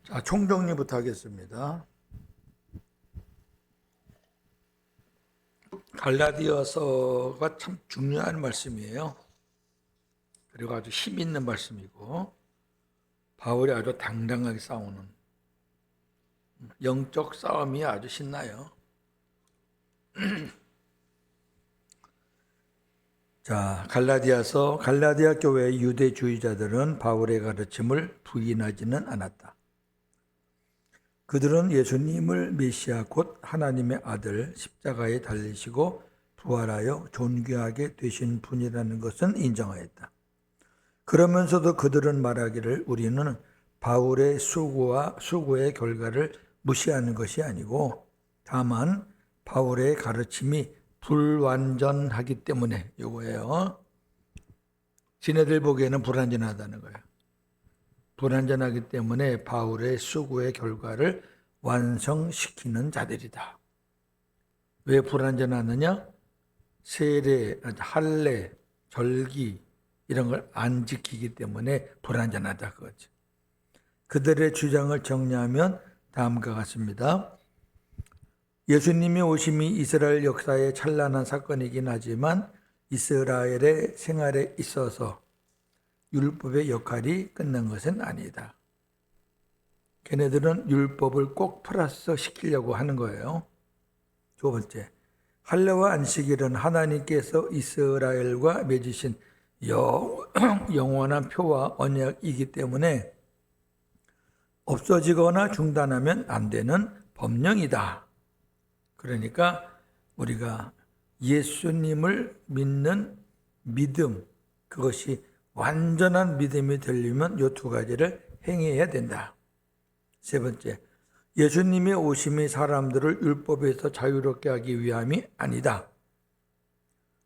자, 총정리부터 하겠습니다. 갈라디아서가 참 중요한 말씀이에요. 그리고 아주 힘 있는 말씀이고 바울이 아주 당당하게 싸우는 영적 싸움이 아주 신나요. 자, 갈라디아 교회의 유대주의자들은 바울의 가르침을 부인하지는 않았다. 그들은 예수님을 메시아 곧 하나님의 아들 십자가에 달리시고 부활하여 존귀하게 되신 분이라는 것은 인정하였다. 그러면서도 그들은 말하기를 우리는 바울의 수고의 결과를 무시하는 것이 아니고 다만 바울의 가르침이 불완전하기 때문에 이거예요. 지네들 보기에는 불완전하다는 거예요. 불완전하기 때문에 바울의 수고의 결과를 완성시키는 자들이다. 왜 불완전하느냐? 세례, 할례, 절기 이런 걸 안 지키기 때문에 불완전하다 그거지. 그들의 주장을 정리하면 다음과 같습니다. 예수님의 오심이 이스라엘 역사의 찬란한 사건이긴 하지만 이스라엘의 생활에 있어서 율법의 역할이 끝난 것은 아니다. 걔네들은 율법을 꼭 플러스 시키려고 하는 거예요. 두 번째, 할례와 안식일은 하나님께서 이스라엘과 맺으신 영원한 표와 언약이기 때문에 없어지거나 중단하면 안 되는 법령이다. 그러니까 우리가 예수님을 믿는 믿음, 그것이 완전한 믿음이 되려면 이 두 가지를 행해야 된다. 세 번째, 예수님의 오심이 사람들을 율법에서 자유롭게 하기 위함이 아니다.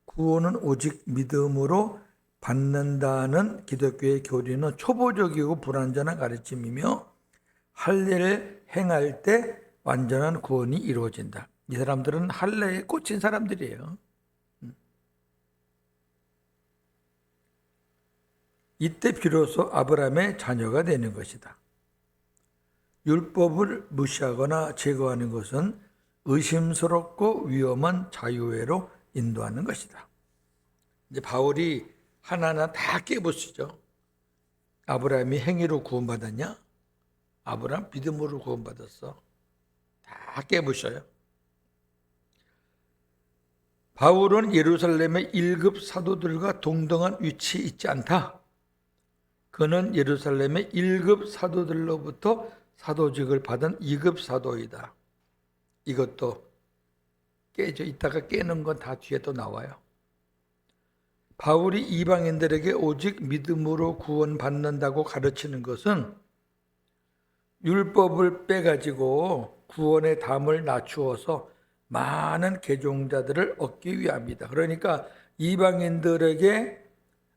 구원은 오직 믿음으로 받는다는 기독교의 교리는 초보적이고 불완전한 가르침이며 할례를 행할 때 완전한 구원이 이루어진다. 이 사람들은 할례에 꽂힌 사람들이에요. 이때 비로소 아브라함의 자녀가 되는 것이다. 율법을 무시하거나 제거하는 것은 의심스럽고 위험한 자유회로 인도하는 것이다. 이제 바울이 하나하나 다 깨부수죠. 아브라함이 행위로 구원받았냐? 아브라함 믿음으로 구원받았어. 다 깨부셔요. 바울은 예루살렘의 1급 사도들과 동등한 위치에 있지 않다. 그는 예루살렘의 1급 사도들로부터 사도직을 받은 2급 사도이다. 이것도 깨져. 이따가 깨는 건 다 뒤에 또 나와요. 바울이 이방인들에게 오직 믿음으로 구원받는다고 가르치는 것은 율법을 빼가지고 구원의 담을 낮추어서 많은 개종자들을 얻기 위함이다. 그러니까 이방인들에게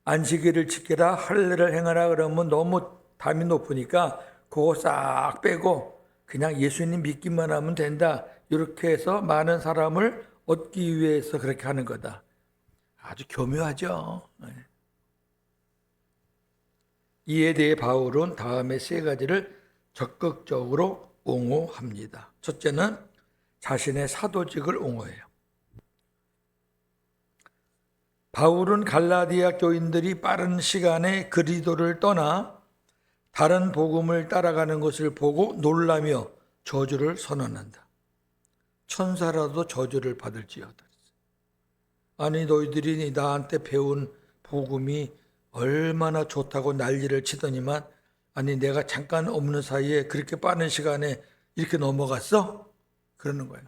안식일을 지켜라, 할례를 행하라 그러면 너무 담이 높으니까 그거 싹 빼고 그냥 예수님 믿기만 하면 된다. 이렇게 해서 많은 사람을 얻기 위해서 그렇게 하는 거다. 아주 교묘하죠. 이에 대해 바울은 다음에 세 가지를 적극적으로 옹호합니다. 첫째는 자신의 사도직을 옹호해요. 바울은 갈라디아 교인들이 빠른 시간에 그리스도를 떠나 다른 복음을 따라가는 것을 보고 놀라며 저주를 선언한다. 천사라도 저주를 받을지어다. 아니 너희들이 나한테 배운 복음이 얼마나 좋다고 난리를 치더니만 아니 내가 잠깐 없는 사이에 그렇게 빠른 시간에 이렇게 넘어갔어? 그러는 거예요.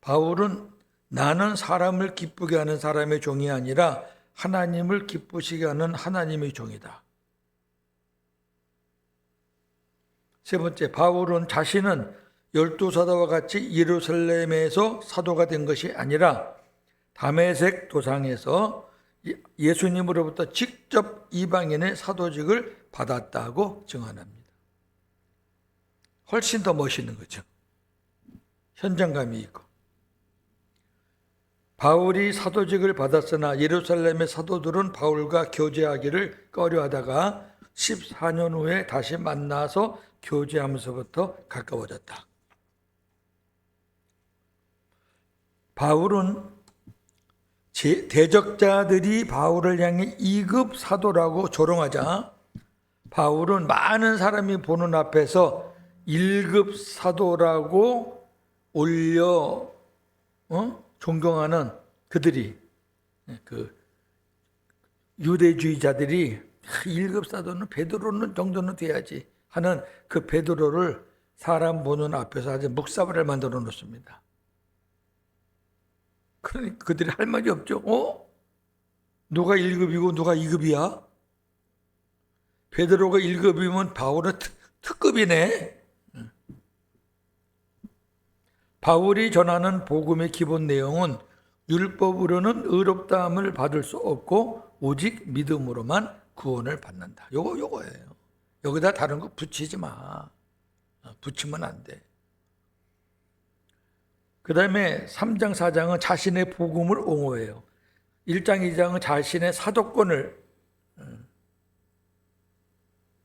바울은 나는 사람을 기쁘게 하는 사람의 종이 아니라 하나님을 기쁘시게 하는 하나님의 종이다. 세 번째, 바울은 자신은 12사도와 같이 예루살렘에서 사도가 된 것이 아니라 다메섹 도상에서 예수님으로부터 직접 이방인의 사도직을 받았다고 증언합니다. 훨씬 더 멋있는 거죠. 현장감이 있고. 바울이 사도직을 받았으나 예루살렘의 사도들은 바울과 교제하기를 꺼려하다가 14년 후에 다시 만나서 교제하면서부터 가까워졌다. 바울은 대적자들이 바울을 향해 2급 사도라고 조롱하자 바울은 많은 사람이 보는 앞에서 1급 사도라고 올려 존경하는 그들이 그 유대주의자들이 1급 사도는 베드로는 정도는 돼야지 하는 그 베드로를 사람 보는 앞에서 아주 묵사발을 만들어 놓습니다. 그러니까 그들이 할 말이 없죠. 누가 1급이고 누가 2급이야? 베드로가 1급이면 바울은 특급이네. 바울이 전하는 복음의 기본 내용은 율법으로는 의롭다함을 받을 수 없고 오직 믿음으로만 구원을 받는다. 요거예요. 여기다 다른 거 붙이지 마. 붙이면 안 돼. 그 다음에 3장, 4장은 자신의 복음을 옹호해요. 1장, 2장은 자신의 사도권을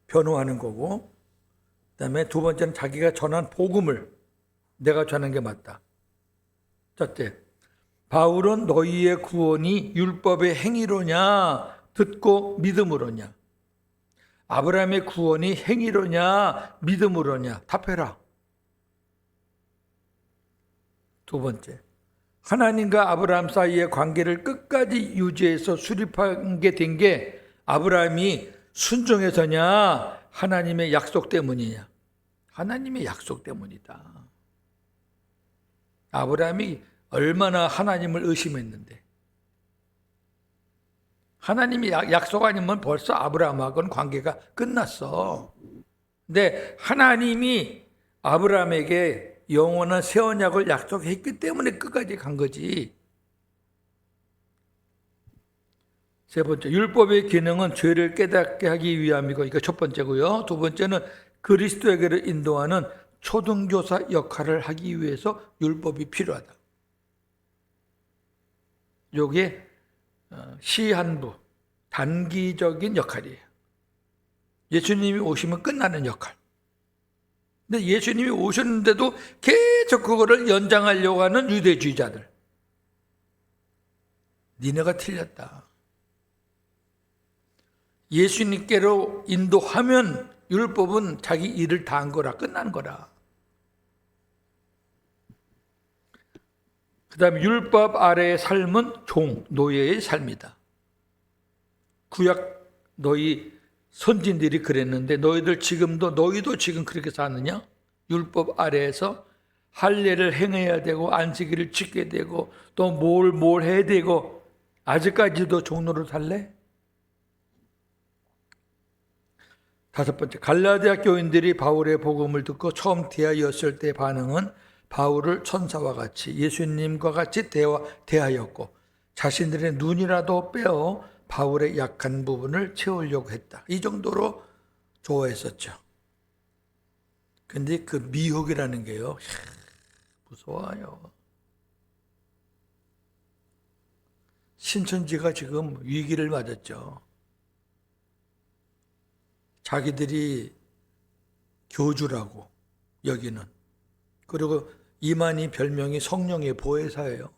변호하는 거고, 그 다음에 두 번째는 자기가 전한 복음을 내가 전한 게 맞다. 첫째, 바울은 너희의 구원이 율법의 행위로냐 듣고 믿음으로냐. 아브라함의 구원이 행위로냐 믿음으로냐 답해라. 두 번째, 하나님과 아브라함 사이의 관계를 끝까지 유지해서 수립하게 된 게 아브라함이 순종해서냐 하나님의 약속 때문이냐. 하나님의 약속 때문이다. 아브라함이 얼마나 하나님을 의심했는데 하나님이 약속 아니면 벌써 아브라함하고는 관계가 끝났어. 근데 하나님이 아브라함에게 영원한 새 언약을 약속했기 때문에 끝까지 간 거지. 세 번째, 율법의 기능은 죄를 깨닫게 하기 위함이고 이거 첫 번째고요. 두 번째는 그리스도에게로 인도하는 초등교사 역할을 하기 위해서 율법이 필요하다. 이게 시한부, 단기적인 역할이에요. 예수님이 오시면 끝나는 역할. 근데 예수님이 오셨는데도 계속 그거를 연장하려고 하는 유대주의자들. 니네가 틀렸다. 예수님께로 인도하면 율법은 자기 일을 다 한 거라, 끝난 거라. 그 다음에 율법 아래의 삶은 노예의 삶이다. 구약 너희 선진들이 그랬는데 너희도 지금 그렇게 사느냐? 율법 아래에서 할례를 행해야 되고 안식일을 지켜야 되고 또 뭘 해야 되고 아직까지도 종로로 살래? 다섯 번째, 갈라디아 교인들이 바울의 복음을 듣고 처음 대하였을 때 반응은 바울을 천사와 같이 예수님과 같이 대하였고 자신들의 눈이라도 빼어 바울의 약한 부분을 채우려고 했다. 이 정도로 좋아했었죠. 근데 그 미혹이라는 게요, 무서워요. 신천지가 지금 위기를 맞았죠. 자기들이 교주라고 여기는. 그리고 이만희 별명이 성령의 보혜사예요.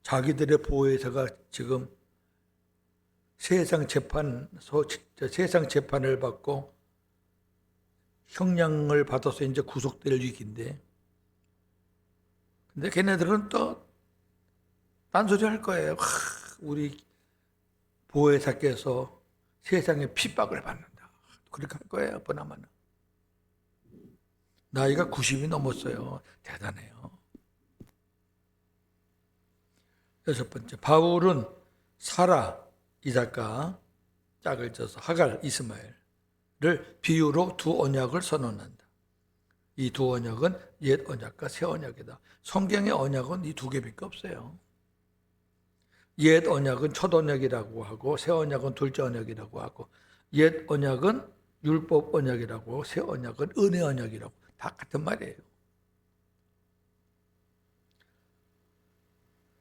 자기들의 보혜사가 지금 세상 재판을 받고 형량을 받아서 이제 구속될 위기인데, 근데 걔네들은 또 딴소리 할 거예요. 우리 보혜사께서 세상에 핍박을 받는다. 그렇게 할 거예요, 보나마나. 나이가 90이 넘었어요. 대단해요. 여섯 번째, 바울은 사라, 이삭과 짝을 져서 하갈, 이스마엘을 비유로 두 언약을 선언한다. 이 두 언약은 옛 언약과 새 언약이다. 성경의 언약은 이 두 개밖에 없어요. 옛 언약은 첫 언약이라고 하고 새 언약은 둘째 언약이라고 하고 옛 언약은 율법 언약이라고 하고 새 언약은 은혜 언약이라고 다 같은 말이에요.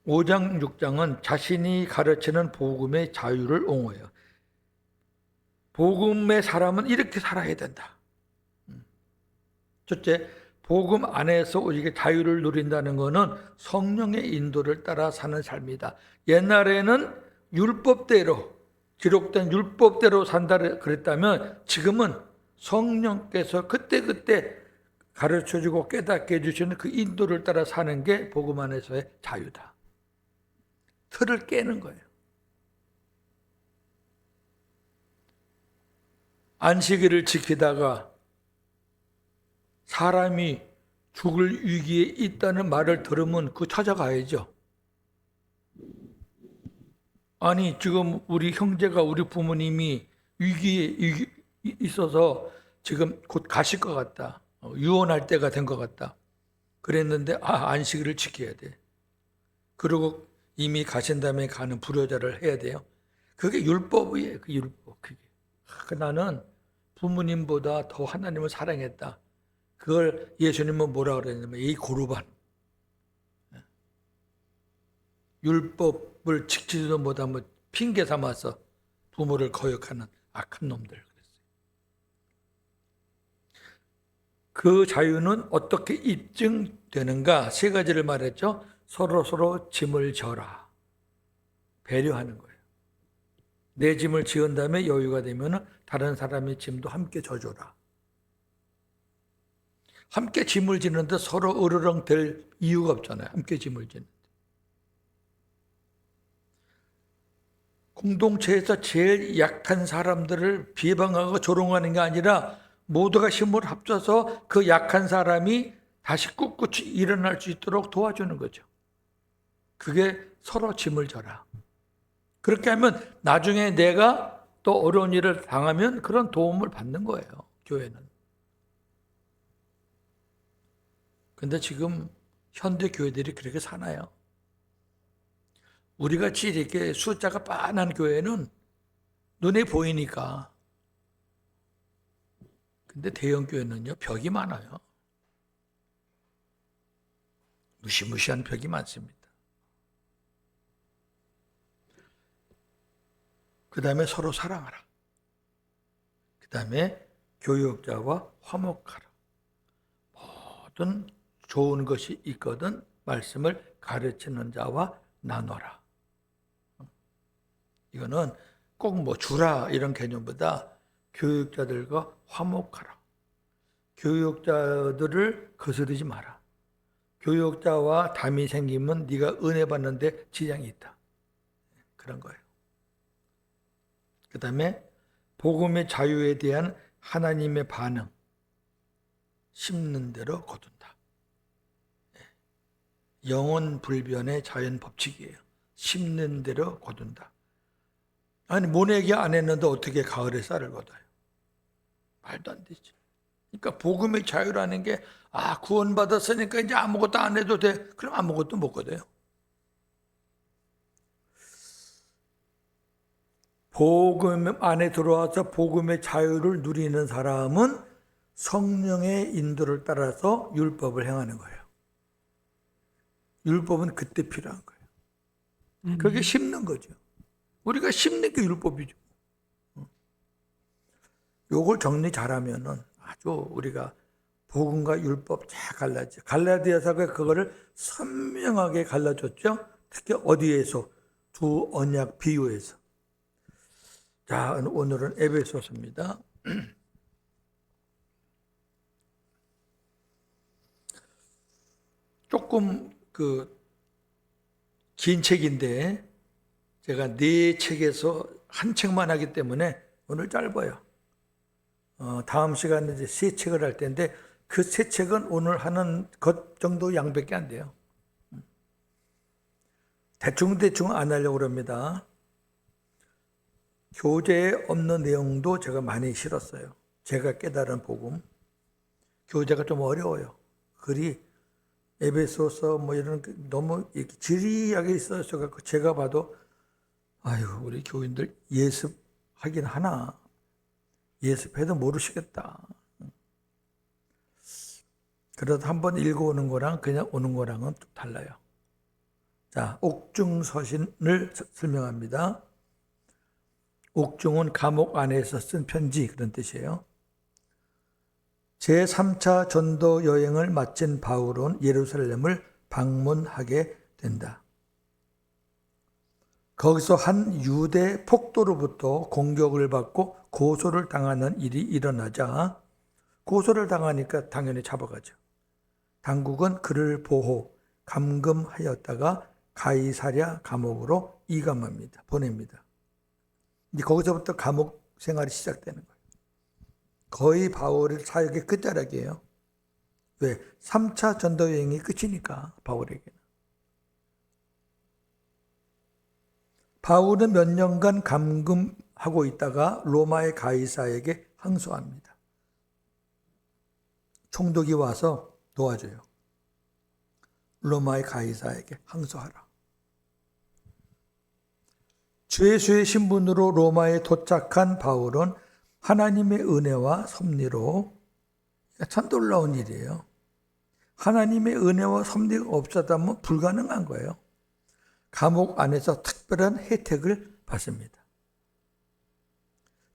5장, 6장은 자신이 가르치는 복음의 자유를 옹호해요. 복음의 사람은 이렇게 살아야 된다. 첫째, 복음 안에서 우리에게 자유를 누린다는 것은 성령의 인도를 따라 사는 삶이다. 옛날에는 율법대로, 기록된 율법대로 산다 그랬다면 지금은 성령께서 그때그때 가르쳐주고 깨닫게 해주시는 그 인도를 따라 사는 게 복음 안에서의 자유다. 틀을 깨는 거예요. 안식일을 지키다가 사람이 죽을 위기에 있다는 말을 들으면 그 찾아가야죠. 아니 지금 우리 형제가 우리 부모님이 위기에 있어서 지금 곧 가실 것 같다. 유언할 때가 된 것 같다. 그랬는데 안식일을 지켜야 돼. 그리고 이미 가신 다음에 가는 불효자를 해야 돼요. 그게 율법이에요. 그 율법. 그게. 나는 부모님보다 더 하나님을 사랑했다. 그걸 예수님은 뭐라 그랬냐면 이 고르반. 율법을 지키지도 못하면 핑계 삼아서 부모를 거역하는 악한 놈들 그랬어요. 그 자유는 어떻게 입증되는가? 세 가지를 말했죠. 서로 짐을 져라. 배려하는 거예요. 내 짐을 지은 다음에 여유가 되면 다른 사람의 짐도 함께 져줘라. 함께 짐을 지는데 서로 으르렁 될 이유가 없잖아요. 함께 짐을 지는데. 공동체에서 제일 약한 사람들을 비방하고 조롱하는 게 아니라 모두가 힘을 합쳐서 그 약한 사람이 다시 꿋꿋이 일어날 수 있도록 도와주는 거죠. 그게 서로 짐을 져라. 그렇게 하면 나중에 내가 또 어려운 일을 당하면 그런 도움을 받는 거예요. 교회는. 근데 지금 현대 교회들이 그렇게 사나요? 우리같이 이렇게 숫자가 빤한 교회는 눈에 보이니까. 근데 대형 교회는요, 벽이 많아요. 무시무시한 벽이 많습니다. 그 다음에 서로 사랑하라. 그 다음에 교육자와 화목하라. 모든 좋은 것이 있거든 말씀을 가르치는 자와 나눠라. 이거는 꼭 뭐 주라 이런 개념보다 교육자들과 화목하라. 교육자들을 거스르지 마라. 교육자와 담이 생기면 네가 은혜 받는데 지장이 있다. 그런 거예요. 그 다음에 복음의 자유에 대한 하나님의 반응. 심는 대로 거둔다. 영원 불변의 자연 법칙이에요. 심는 대로 거둔다. 아니 모내기 안 했는데 어떻게 가을에 쌀을 거둬요? 말도 안 되지. 그러니까 복음의 자유라는 게 구원받았으니까 이제 아무것도 안 해도 돼. 그럼 아무것도 못 거둬요. 복음 안에 들어와서 복음의 자유를 누리는 사람은 성령의 인도를 따라서 율법을 행하는 거예요. 율법은 그때 필요한 거예요. 그게 심는 거죠. 우리가 심는 게 율법이죠. 요걸 정리 잘하면은 아주 우리가 복음과 율법 잘 갈라져. 갈라디아서가 그거를 선명하게 갈라줬죠. 특히 어디에서? 두 언약 비유에서. 자, 오늘은 에베소서입니다. 조금 긴 책인데 제가 네 책에서 한 책만 하기 때문에 오늘 짧아요. 다음 시간에 이제 세 책을 할 텐데 그 세 책은 오늘 하는 것 정도 양밖에 안 돼요. 대충 안 하려고 합니다. 교재에 없는 내용도 제가 많이 실었어요. 제가 깨달은 복음. 교재가 좀 어려워요. 글이 에베소서 뭐 이런 너무 이렇게 지리하게 있어서 제가 봐도 우리 교인들 예습하긴 하나. 예습해도 모르시겠다. 그래도 한번 읽어오는 거랑 그냥 오는 거랑은 좀 달라요. 자, 옥중서신을 설명합니다. 옥중은 감옥 안에서 쓴 편지 그런 뜻이에요. 제3차 전도 여행을 마친 바울은 예루살렘을 방문하게 된다. 거기서 한 유대 폭도로부터 공격을 받고 고소를 당하는 일이 일어나자 고소를 당하니까 당연히 잡아가죠. 당국은 그를 보호, 감금하였다가 가이사랴 감옥으로 이감합니다. 보냅니다. 이제 거기서부터 감옥 생활이 시작되는 거예요. 거의 바울의 사역의 끝자락이에요. 왜? 3차 전도 여행이 끝이니까 바울에게는. 바울은 몇 년간 감금하고 있다가 로마의 가이사에게 항소합니다. 총독이 와서 도와줘요. 로마의 가이사에게 항소하라. 죄수의 신분으로 로마에 도착한 바울은 하나님의 은혜와 섭리로, 참 놀라운 일이에요. 하나님의 은혜와 섭리가 없었다면 불가능한 거예요. 감옥 안에서 특별한 혜택을 받습니다.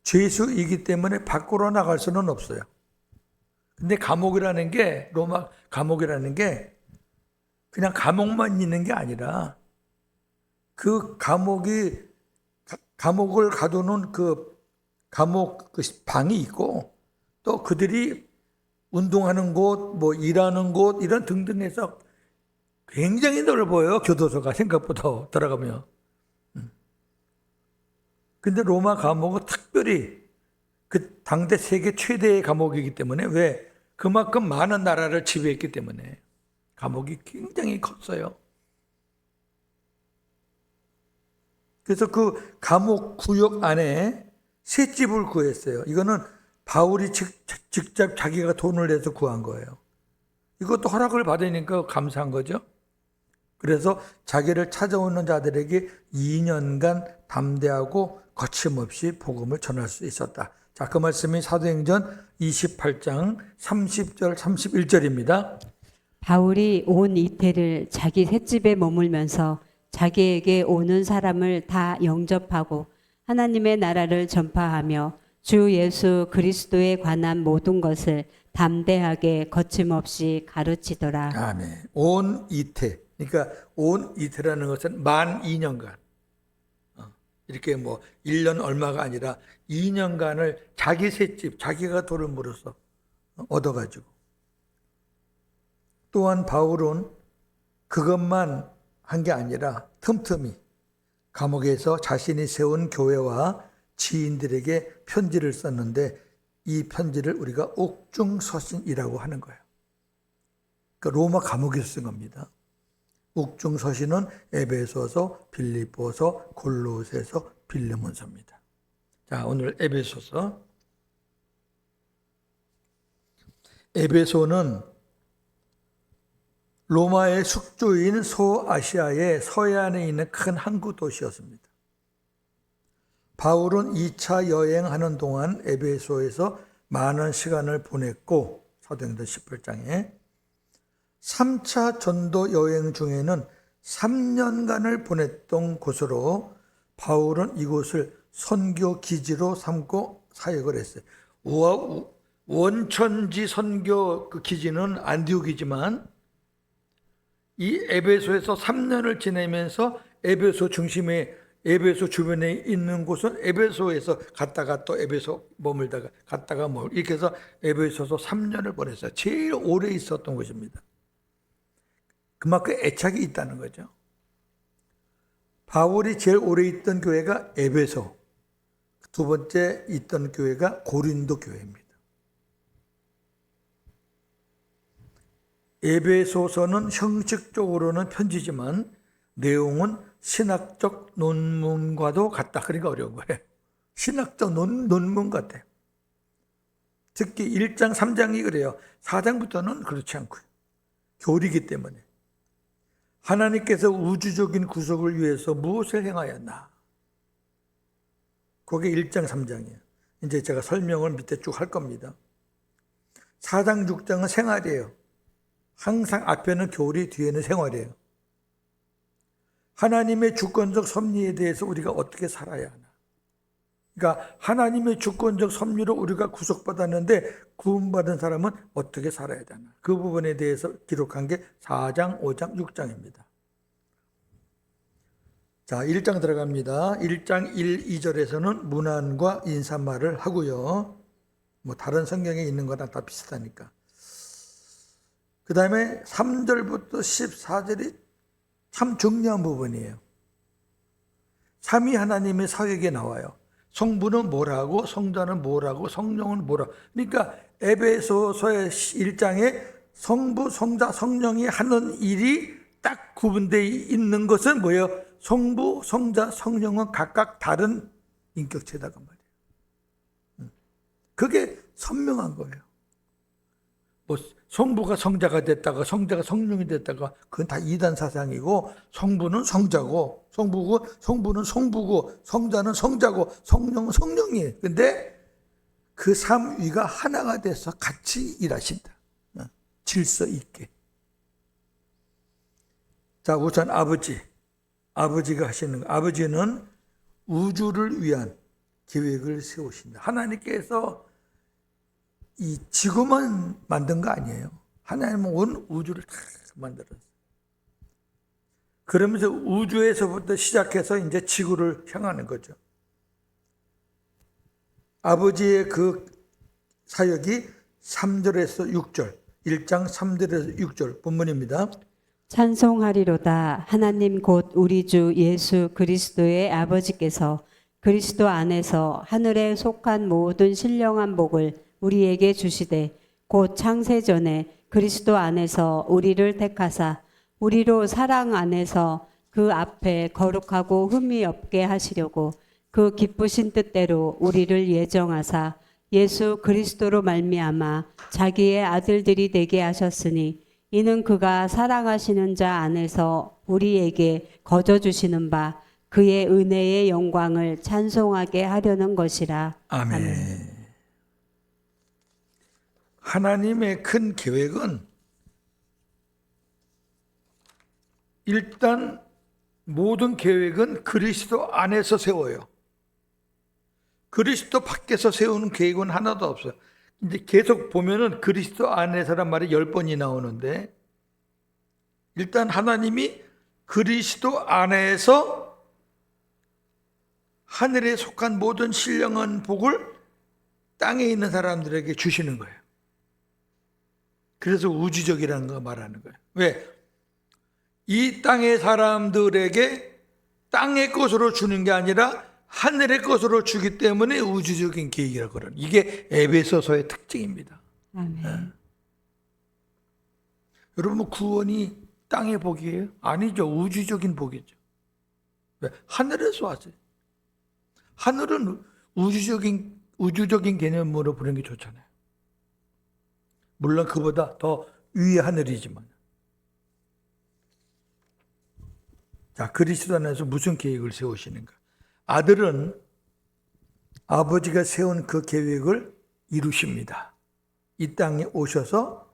죄수이기 때문에 밖으로 나갈 수는 없어요. 근데 감옥이라는 게, 로마 감옥이라는 게 그냥 감옥만 있는 게 아니라 그 감옥을 가두는 그 감옥 그 방이 있고 또 그들이 운동하는 곳, 뭐 일하는 곳 이런 등등해서 굉장히 넓어요. 교도소가 생각보다 들어가면. 근데 로마 감옥은 특별히 그 당대 세계 최대의 감옥이기 때문에 왜? 그만큼 많은 나라를 지배했기 때문에 감옥이 굉장히 컸어요. 그래서 그 감옥 구역 안에 새 집을 구했어요. 이거는 바울이 직접 자기가 돈을 내서 구한 거예요. 이것도 허락을 받으니까 감사한 거죠. 그래서 자기를 찾아오는 자들에게 2년간 담대하고 거침없이 복음을 전할 수 있었다. 자, 그 말씀이 사도행전 28장 30절 31절입니다. 바울이 온 이태를 자기 셋집에 머물면서 자기에게 오는 사람을 다 영접하고 하나님의 나라를 전파하며 주 예수 그리스도에 관한 모든 것을 담대하게 거침없이 가르치더라. 아멘. 온 이태. 그러니까 온 이태라는 것은 만 2년간. 이렇게 뭐 1년 얼마가 아니라 2년간을 자기 셋집, 자기가 돌을 물어서 얻어가지고. 또한 바울은 그것만 한 게 아니라 틈틈이 감옥에서 자신이 세운 교회와 지인들에게 편지를 썼는데 이 편지를 우리가 옥중서신이라고 하는 거예요. 그러니까 로마 감옥에서 쓴 겁니다. 옥중서신은 에베소서, 빌립보서, 골로새서, 빌레몬서입니다. 자, 오늘 에베소서. 에베소는 로마의 숙주인 소아시아의 서해안에 있는 큰 항구 도시였습니다. 바울은 2차 여행하는 동안 에베소에서 많은 시간을 보냈고 사도행전 18장에 3차 전도 여행 중에는 3년간을 보냈던 곳으로 바울은 이곳을 선교 기지로 삼고 사역을 했어요. 원천지 선교 그 기지는 안디옥이지만 이 에베소에서 3년을 지내면서 에베소 중심에 에베소 주변에 있는 곳은 에베소에서 갔다가 또 에베소 머물다가 갔다가 이렇게 해서 에베소에서 3년을 보냈어요. 제일 오래 있었던 곳입니다. 그만큼 애착이 있다는 거죠. 바울이 제일 오래 있던 교회가 에베소, 두 번째 있던 교회가 고린도 교회입니다. 에베소서는 형식적으로는 편지지만 내용은 신학적 논문과도 같다. 그러니까 어려운 거예요. 신학적 논문 같아요. 특히 1장, 3장이 그래요. 4장부터는 그렇지 않고요. 교리이기 때문에. 하나님께서 우주적인 구속을 위해서 무엇을 행하였나? 그게 1장, 3장이에요. 이제 제가 설명을 밑에 쭉 할 겁니다. 4장, 6장은 생활이에요. 항상 앞에는 교리, 뒤에는 생활이에요. 하나님의 주권적 섭리에 대해서 우리가 어떻게 살아야 하나? 그러니까 하나님의 주권적 섭리로 우리가 구속받았는데 구원받은 사람은 어떻게 살아야 되나? 그 부분에 대해서 기록한 게 4장, 5장, 6장입니다. 자, 1장 들어갑니다. 1장 1, 2절에서는 문안과 인사말을 하고요. 뭐 다른 성경에 있는 거랑 다 비슷하니까. 그 다음에 3절부터 14절이 참 중요한 부분이에요. 삼위 하나님의 사역에 나와요. 성부는 뭐라고, 성자는 뭐라고, 성령은 뭐라고. 그러니까 에베소서의 1장에 성부, 성자, 성령이 하는 일이 딱 구분되어 있는 것은 뭐예요? 성부, 성자, 성령은 각각 다른 인격체다가 말이에요. 그게 선명한 거예요. 뭐 성부가 성자가 됐다가 성자가 성령이 됐다가 그건 다 이단 사상이고, 성부는 성자고, 성부는 성부고, 성자는 성자고, 성령은 성령이에요. 근데 그 삼위가 하나가 돼서 같이 일하신다. 질서 있게. 자, 우선 아버지가 하시는 거. 아버지는 우주를 위한 계획을 세우신다. 하나님께서 이 지구만 만든 거 아니에요. 하나님은 온 우주를 다 만들었어요. 그러면서 우주에서부터 시작해서 이제 지구를 향하는 거죠. 아버지의 그 사역이 3절에서 6절, 1장 3절에서 6절 본문입니다. 찬송하리로다. 하나님 곧 우리 주 예수 그리스도의 아버지께서 그리스도 안에서 하늘에 속한 모든 신령한 복을 우리에게 주시되, 곧 창세전에 그리스도 안에서 우리를 택하사 우리로 사랑 안에서 그 앞에 거룩하고 흠이 없게 하시려고 그 기쁘신 뜻대로 우리를 예정하사 예수 그리스도로 말미암아 자기의 아들들이 되게 하셨으니, 이는 그가 사랑하시는 자 안에서 우리에게 거저 주시는 바 그의 은혜의 영광을 찬송하게 하려는 것이라. 아멘. 하나님의 큰 계획은 일단 모든 계획은 그리스도 안에서 세워요. 그리스도 밖에서 세우는 계획은 하나도 없어요. 이제 계속 보면은 그리스도 안에서란 말이 10번이 나오는데, 일단 하나님이 그리스도 안에서 하늘에 속한 모든 신령한 복을 땅에 있는 사람들에게 주시는 거예요. 그래서 우주적이라는 거 말하는 거예요. 왜? 이 땅의 사람들에게 땅의 것으로 주는 게 아니라 하늘의 것으로 주기 때문에 우주적인 계획이라고 그러는, 이게 에베소서의 특징입니다. 아멘. 여러분, 구원이 땅의 복이에요? 아니죠. 우주적인 복이죠. 왜? 하늘에서 왔어요. 하늘은 우주적인 개념으로 보는 게 좋잖아요. 물론 그보다 더 위의 하늘이지만. 자, 그리스도 안에서 무슨 계획을 세우시는가? 아들은 아버지가 세운 그 계획을 이루십니다. 이 땅에 오셔서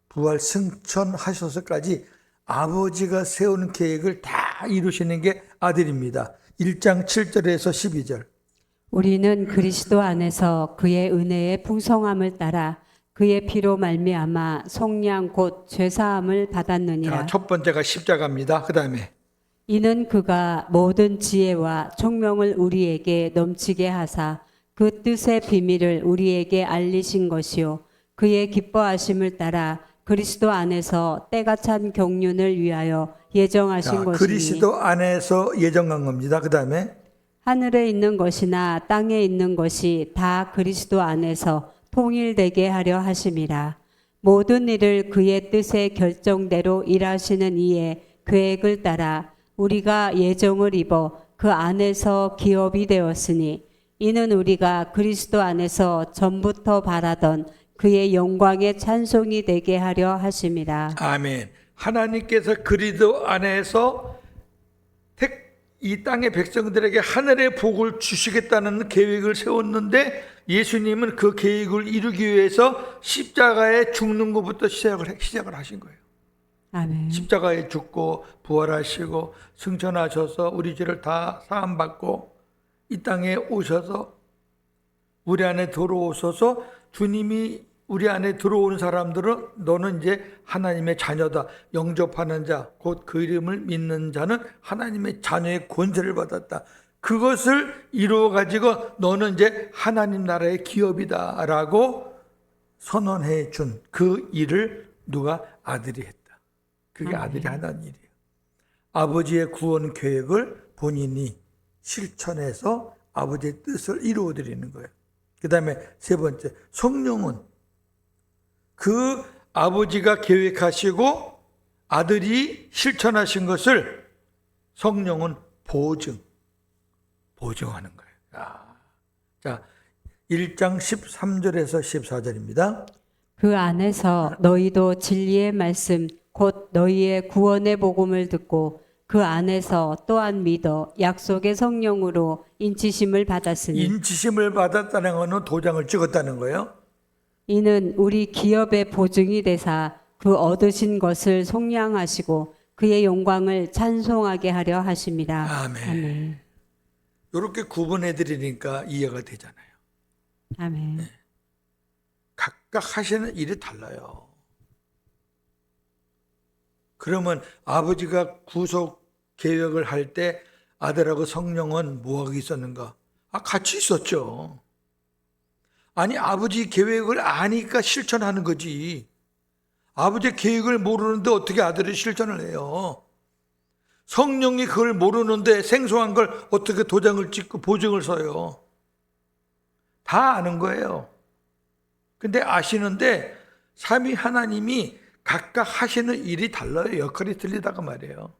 부활 승천하셔서까지 아버지가 세운 계획을 다 이루시는 게 아들입니다. 1장 7절에서 12절. 우리는 그리스도 안에서 그의 은혜의 풍성함을 따라 그의 피로 말미암아 속량 곧 죄사함을 받았느니라. 자, 첫 번째가 십자가입니다. 그 다음에 이는 그가 모든 지혜와 총명을 우리에게 넘치게 하사 그 뜻의 비밀을 우리에게 알리신 것이요, 그의 기뻐하심을 따라 그리스도 안에서 때가 찬 경륜을 위하여 예정하신 것이니. 그리스도 안에서 예정한 겁니다. 그 다음에 하늘에 있는 것이나 땅에 있는 것이 다 그리스도 안에서 통일되게 하려 하심이라. 모든 일을 그의 뜻의 결정대로 일하시는 이의 계획을 따라 우리가 예정을 입어 그 안에서 기업이 되었으니, 이는 우리가 그리스도 안에서 전부터 바라던 그의 영광의 찬송이 되게 하려 하심이라. 아멘. 하나님께서 그리스도 안에서 이 땅의 백성들에게 하늘의 복을 주시겠다는 계획을 세웠는데, 예수님은 그 계획을 이루기 위해서 십자가에 죽는 것부터 시작을 하신 거예요. 아멘. 십자가에 죽고 부활하시고 승천하셔서 우리 죄를 다 사함받고 이 땅에 오셔서 우리 안에 들어오셔서 주님이 우리 안에 들어오는 사람들은 너는 이제 하나님의 자녀다. 영접하는 자, 곧 그 이름을 믿는 자는 하나님의 자녀의 권세를 받았다. 그것을 이루어 가지고 너는 이제 하나님 나라의 기업이다 라고 선언해 준 그 일을 누가? 아들이 했다. 그게 아들이 하는 일이에요. 아버지의 구원 계획을 본인이 실천해서 아버지의 뜻을 이루어 드리는 거예요. 그 다음에 세 번째, 성령은 그 아버지가 계획하시고 아들이 실천하신 것을 성령은 보증하는 거예요. 자, 1장 13절에서 14절입니다. 그 안에서 너희도 진리의 말씀 곧 너희의 구원의 복음을 듣고 그 안에서 또한 믿어 약속의 성령으로 인치심을 받았으니 인치심을 받았다는 것은 도장을 찍었다는 거예요. 이는 우리 기업의 보증이 되사 그 얻으신 것을 속량하시고 그의 영광을 찬송하게 하려 하심이라. 아멘. 아멘. 이렇게 구분해 드리니까 이해가 되잖아요. 아멘. 각각 하시는 일이 달라요. 그러면 아버지가 구속 계획을 할 때 아들하고 성령은 뭐하고 있었는가? 같이 있었죠. 아니, 아버지 계획을 아니까 실천하는 거지. 아버지 계획을 모르는데 어떻게 아들이 실천을 해요? 성령이 그걸 모르는데 생소한 걸 어떻게 도장을 찍고 보증을 서요? 다 아는 거예요. 근데 아시는데 삼위 하나님이 각각 하시는 일이 달라요. 역할이 틀리다가 말이에요.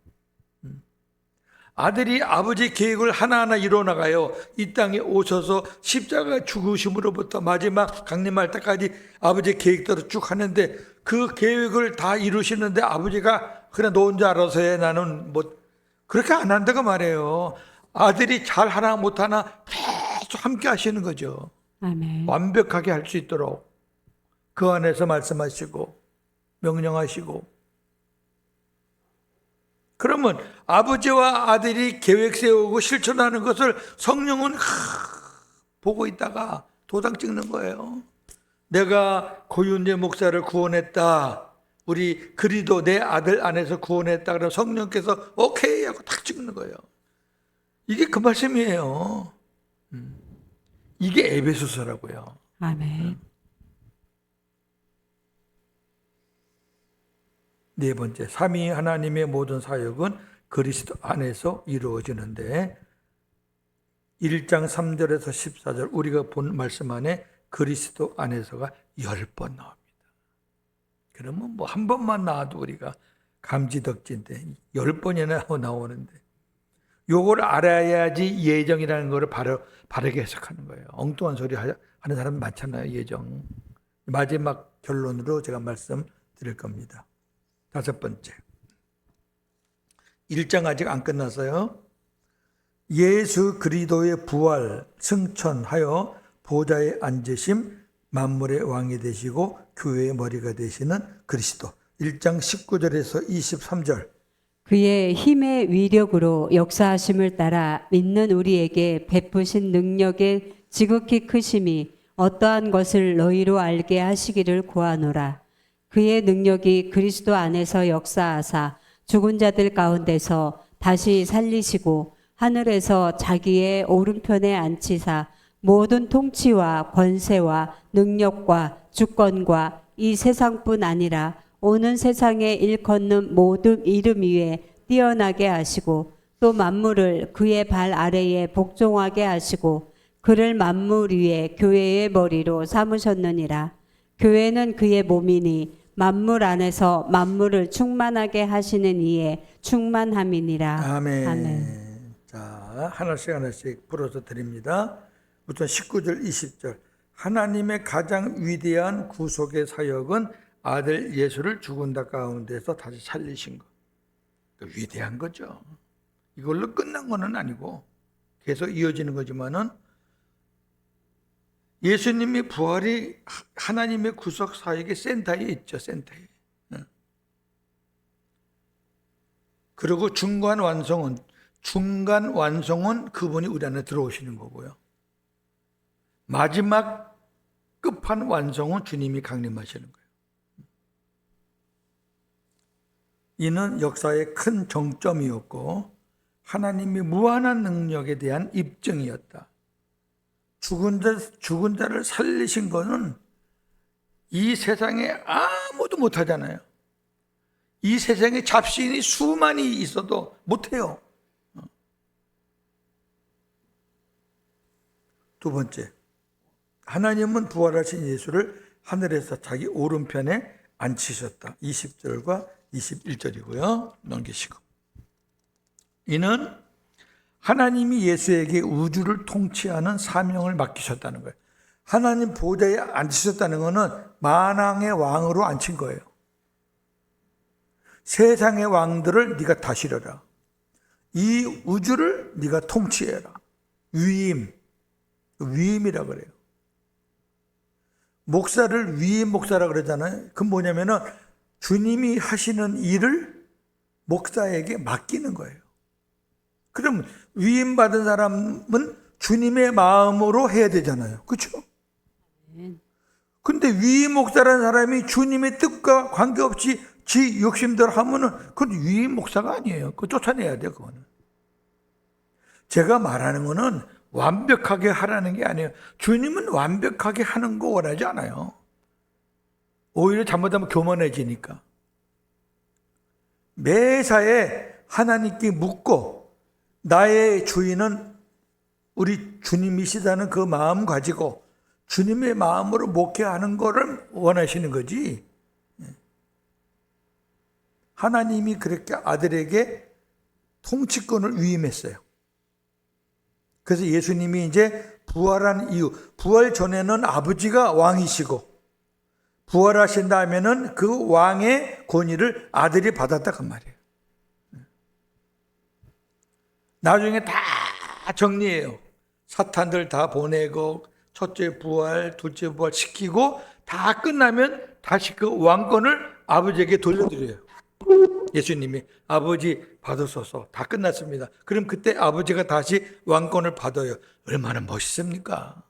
아들이 아버지 계획을 하나하나 이뤄나가요. 이 땅에 오셔서 십자가 죽으심으로부터 마지막 강림할 때까지 아버지 계획대로 쭉 하는데 그 계획을 다 이루시는데 아버지가 그래 너 혼자 알아서 해 나는 뭐 그렇게 안 한다고 말해요. 아들이 잘 하나 못하나 계속 함께 하시는 거죠. 아멘. 완벽하게 할 수 있도록 그 안에서 말씀하시고 명령하시고. 그러면 아버지와 아들이 계획 세우고 실천하는 것을 성령은 보고 있다가 도장 찍는 거예요. 내가 고윤재 목사를 구원했다. 우리 그리도 내 아들 안에서 구원했다. 그러면 성령께서 오케이 하고 딱 찍는 거예요. 이게 그 말씀이에요. 이게 에베소서라고요. 아멘. 네 번째, 삼위 하나님의 모든 사역은 그리스도 안에서 이루어지는데 1장 3절에서 14절 우리가 본 말씀 안에 그리스도 안에서가 10번 나옵니다. 그러면 뭐 한 번만 나와도 우리가 감지덕지인데 10번이나 나오는데 요걸 알아야지 예정이라는 거를 바르게 해석하는 거예요. 엉뚱한 소리 하는 사람 많잖아요. 예정. 마지막 결론으로 제가 말씀드릴 겁니다. 다섯 번째, 1장 아직 안 끝났어요. 예수 그리스도의 부활 승천하여 보좌에 앉으심 만물의 왕이 되시고 교회의 머리가 되시는 그리스도. 1장 19절에서 23절. 그의 힘의 위력으로 역사하심을 따라 믿는 우리에게 베푸신 능력의 지극히 크심이 어떠한 것을 너희로 알게 하시기를 구하노라. 그의 능력이 그리스도 안에서 역사하사 죽은 자들 가운데서 다시 살리시고 하늘에서 자기의 오른편에 앉히사 모든 통치와 권세와 능력과 주권과 이 세상뿐 아니라 오는 세상에 일컫는 모든 이름 위에 뛰어나게 하시고 또 만물을 그의 발 아래에 복종하게 하시고 그를 만물 위에 교회의 머리로 삼으셨느니라. 교회는 그의 몸이니 만물 안에서 만물을 충만하게 하시는 이에 충만함이니라. 아멘. 아멘. 자, 하나씩 풀어서 드립니다. 우선 19절, 20절. 하나님의 가장 위대한 구속의 사역은 아들 예수를 죽은 자 가운데서 다시 살리신 것. 위대한 거죠. 이걸로 끝난 거는 아니고 계속 이어지는 거지만은 예수님의 부활이 하나님의 구속 사역의 센터에 있죠. 센터에. 그리고 중간 완성은 중간 완성은 그분이 우리 안에 들어오시는 거고요. 마지막 끝판 완성은 주님이 강림하시는 거예요. 이는 역사의 큰 정점이었고 하나님이 무한한 능력에 대한 입증이었다. 죽은 자를 살리신 것은 이 세상에 아무도 못하잖아요. 이 세상에 잡신이 수만이 있어도 못해요. 두 번째, 하나님은 부활하신 예수를 하늘에서 자기 오른편에 앉히셨다. 20절과 21절이고요. 넘기시고. 이는 하나님이 예수에게 우주를 통치하는 사명을 맡기셨다는 거예요. 하나님 보좌에 앉히셨다는 것은 만왕의 왕으로 앉힌 거예요. 세상의 왕들을 네가 다스려라. 이 우주를 네가 통치해라. 위임이라 그래요. 목사를 위임 목사라 그러잖아요. 그건 뭐냐면은 주님이 하시는 일을 목사에게 맡기는 거예요. 그럼 위임 받은 사람은 주님의 마음으로 해야 되잖아요. 그렇죠? 근데 위임 목사라는 사람이 주님의 뜻과 관계없이 지 욕심대로 하면은 그건 위임 목사가 아니에요. 그거 쫓아내야 돼요, 그거는. 제가 말하는 거는 완벽하게 하라는 게 아니에요. 주님은 완벽하게 하는 거 원하지 않아요. 오히려 잘못하면 교만해지니까. 매사에 하나님께 묻고 나의 주인은 우리 주님이시다는 그 마음 가지고 주님의 마음으로 목회하는 거를 원하시는 거지. 하나님이 그렇게 아들에게 통치권을 위임했어요. 그래서 예수님이 이제 부활한 이후, 부활 전에는 아버지가 왕이시고 부활하신 다음에는 그 왕의 권위를 아들이 받았다 그 말이에요. 나중에 다 정리해요. 사탄들 다 보내고 첫째 부활, 둘째 부활 시키고 다 끝나면 다시 그 왕권을 아버지에게 돌려드려요. 예수님이 아버지 받으소서, 다 끝났습니다. 그럼 그때 아버지가 다시 왕권을 받아요. 얼마나 멋있습니까?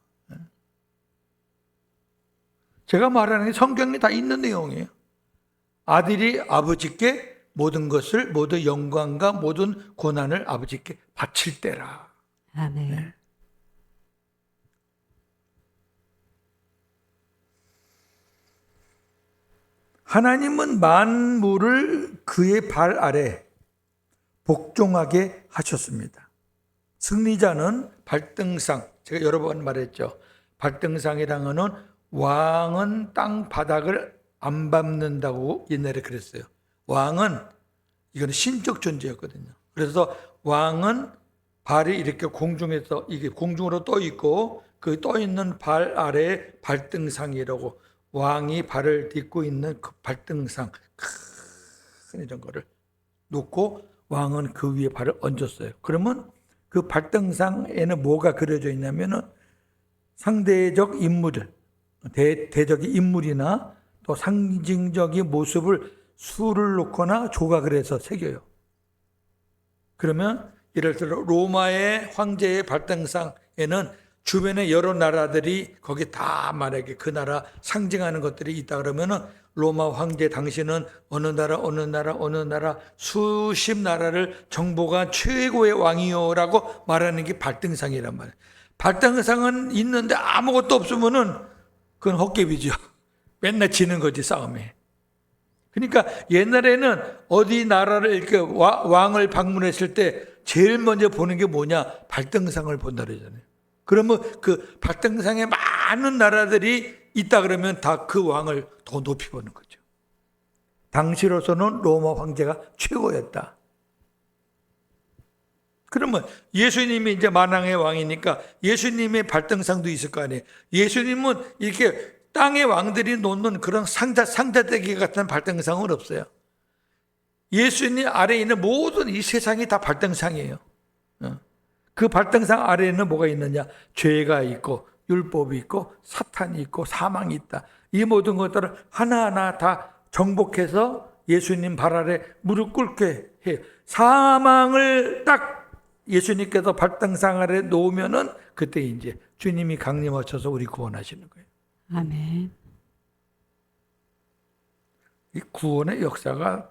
제가 말하는 게 성경에 다 있는 내용이에요. 아들이 아버지께 모든 것을, 모든 영광과 모든 고난을 아버지께 바칠 때라. 아멘. 네. 하나님은 만물을 그의 발 아래 복종하게 하셨습니다. 승리자는 발등상, 제가 여러 번 말했죠. 발등상이라는 것은 왕은 땅 바닥을 안 밟는다고 옛날에 그랬어요. 왕은, 이건 신적 존재였거든요. 그래서 왕은 발이 이렇게 공중에서, 이게 공중으로 떠 있고 그 떠 있는 발 아래에 발등상이라고, 왕이 발을 딛고 있는 그 발등상, 큰 이런 거를 놓고 왕은 그 위에 발을 얹었어요. 그러면 그 발등상에는 뭐가 그려져 있냐면은 상대적 인물들, 대적인 인물이나 또 상징적인 모습을 수를 놓거나 조각을 해서 새겨요. 그러면 예를 들어 로마의 황제의 발등상에는 주변의 여러 나라들이 거기 다 만약에 그 나라 상징하는 것들이 있다 그러면은 로마 황제 당신은 어느 나라 수십 나라를 정복한 최고의 왕이요라고 말하는 게 발등상이란 말이에요. 발등상은 있는데 아무것도 없으면은 그건 헛개비죠. 맨날 지는 거지, 싸움에. 그러니까 옛날에는 어디 나라를 이렇게 왕을 방문했을 때 제일 먼저 보는 게 뭐냐? 발등상을 본다 그러잖아요. 그러면 그 발등상에 많은 나라들이 있다 그러면 다 그 왕을 더 높이 보는 거죠. 당시로서는 로마 황제가 최고였다. 그러면 예수님이 이제 만왕의 왕이니까 예수님의 발등상도 있을 거 아니에요. 예수님은 이렇게 땅의 왕들이 놓는 그런 상자대기 같은 발등상은 없어요. 예수님 아래에 있는 모든 이 세상이 다 발등상이에요. 그 발등상 아래에는 뭐가 있느냐? 죄가 있고 율법이 있고 사탄이 있고 사망이 있다. 이 모든 것들을 하나하나 다 정복해서 예수님 발 아래 무릎 꿇게 해요. 사망을 딱 예수님께서 발등상 아래 놓으면은 그때 이제 주님이 강림하셔서 우리 구원하시는 거예요. 아멘. 이 구원의 역사가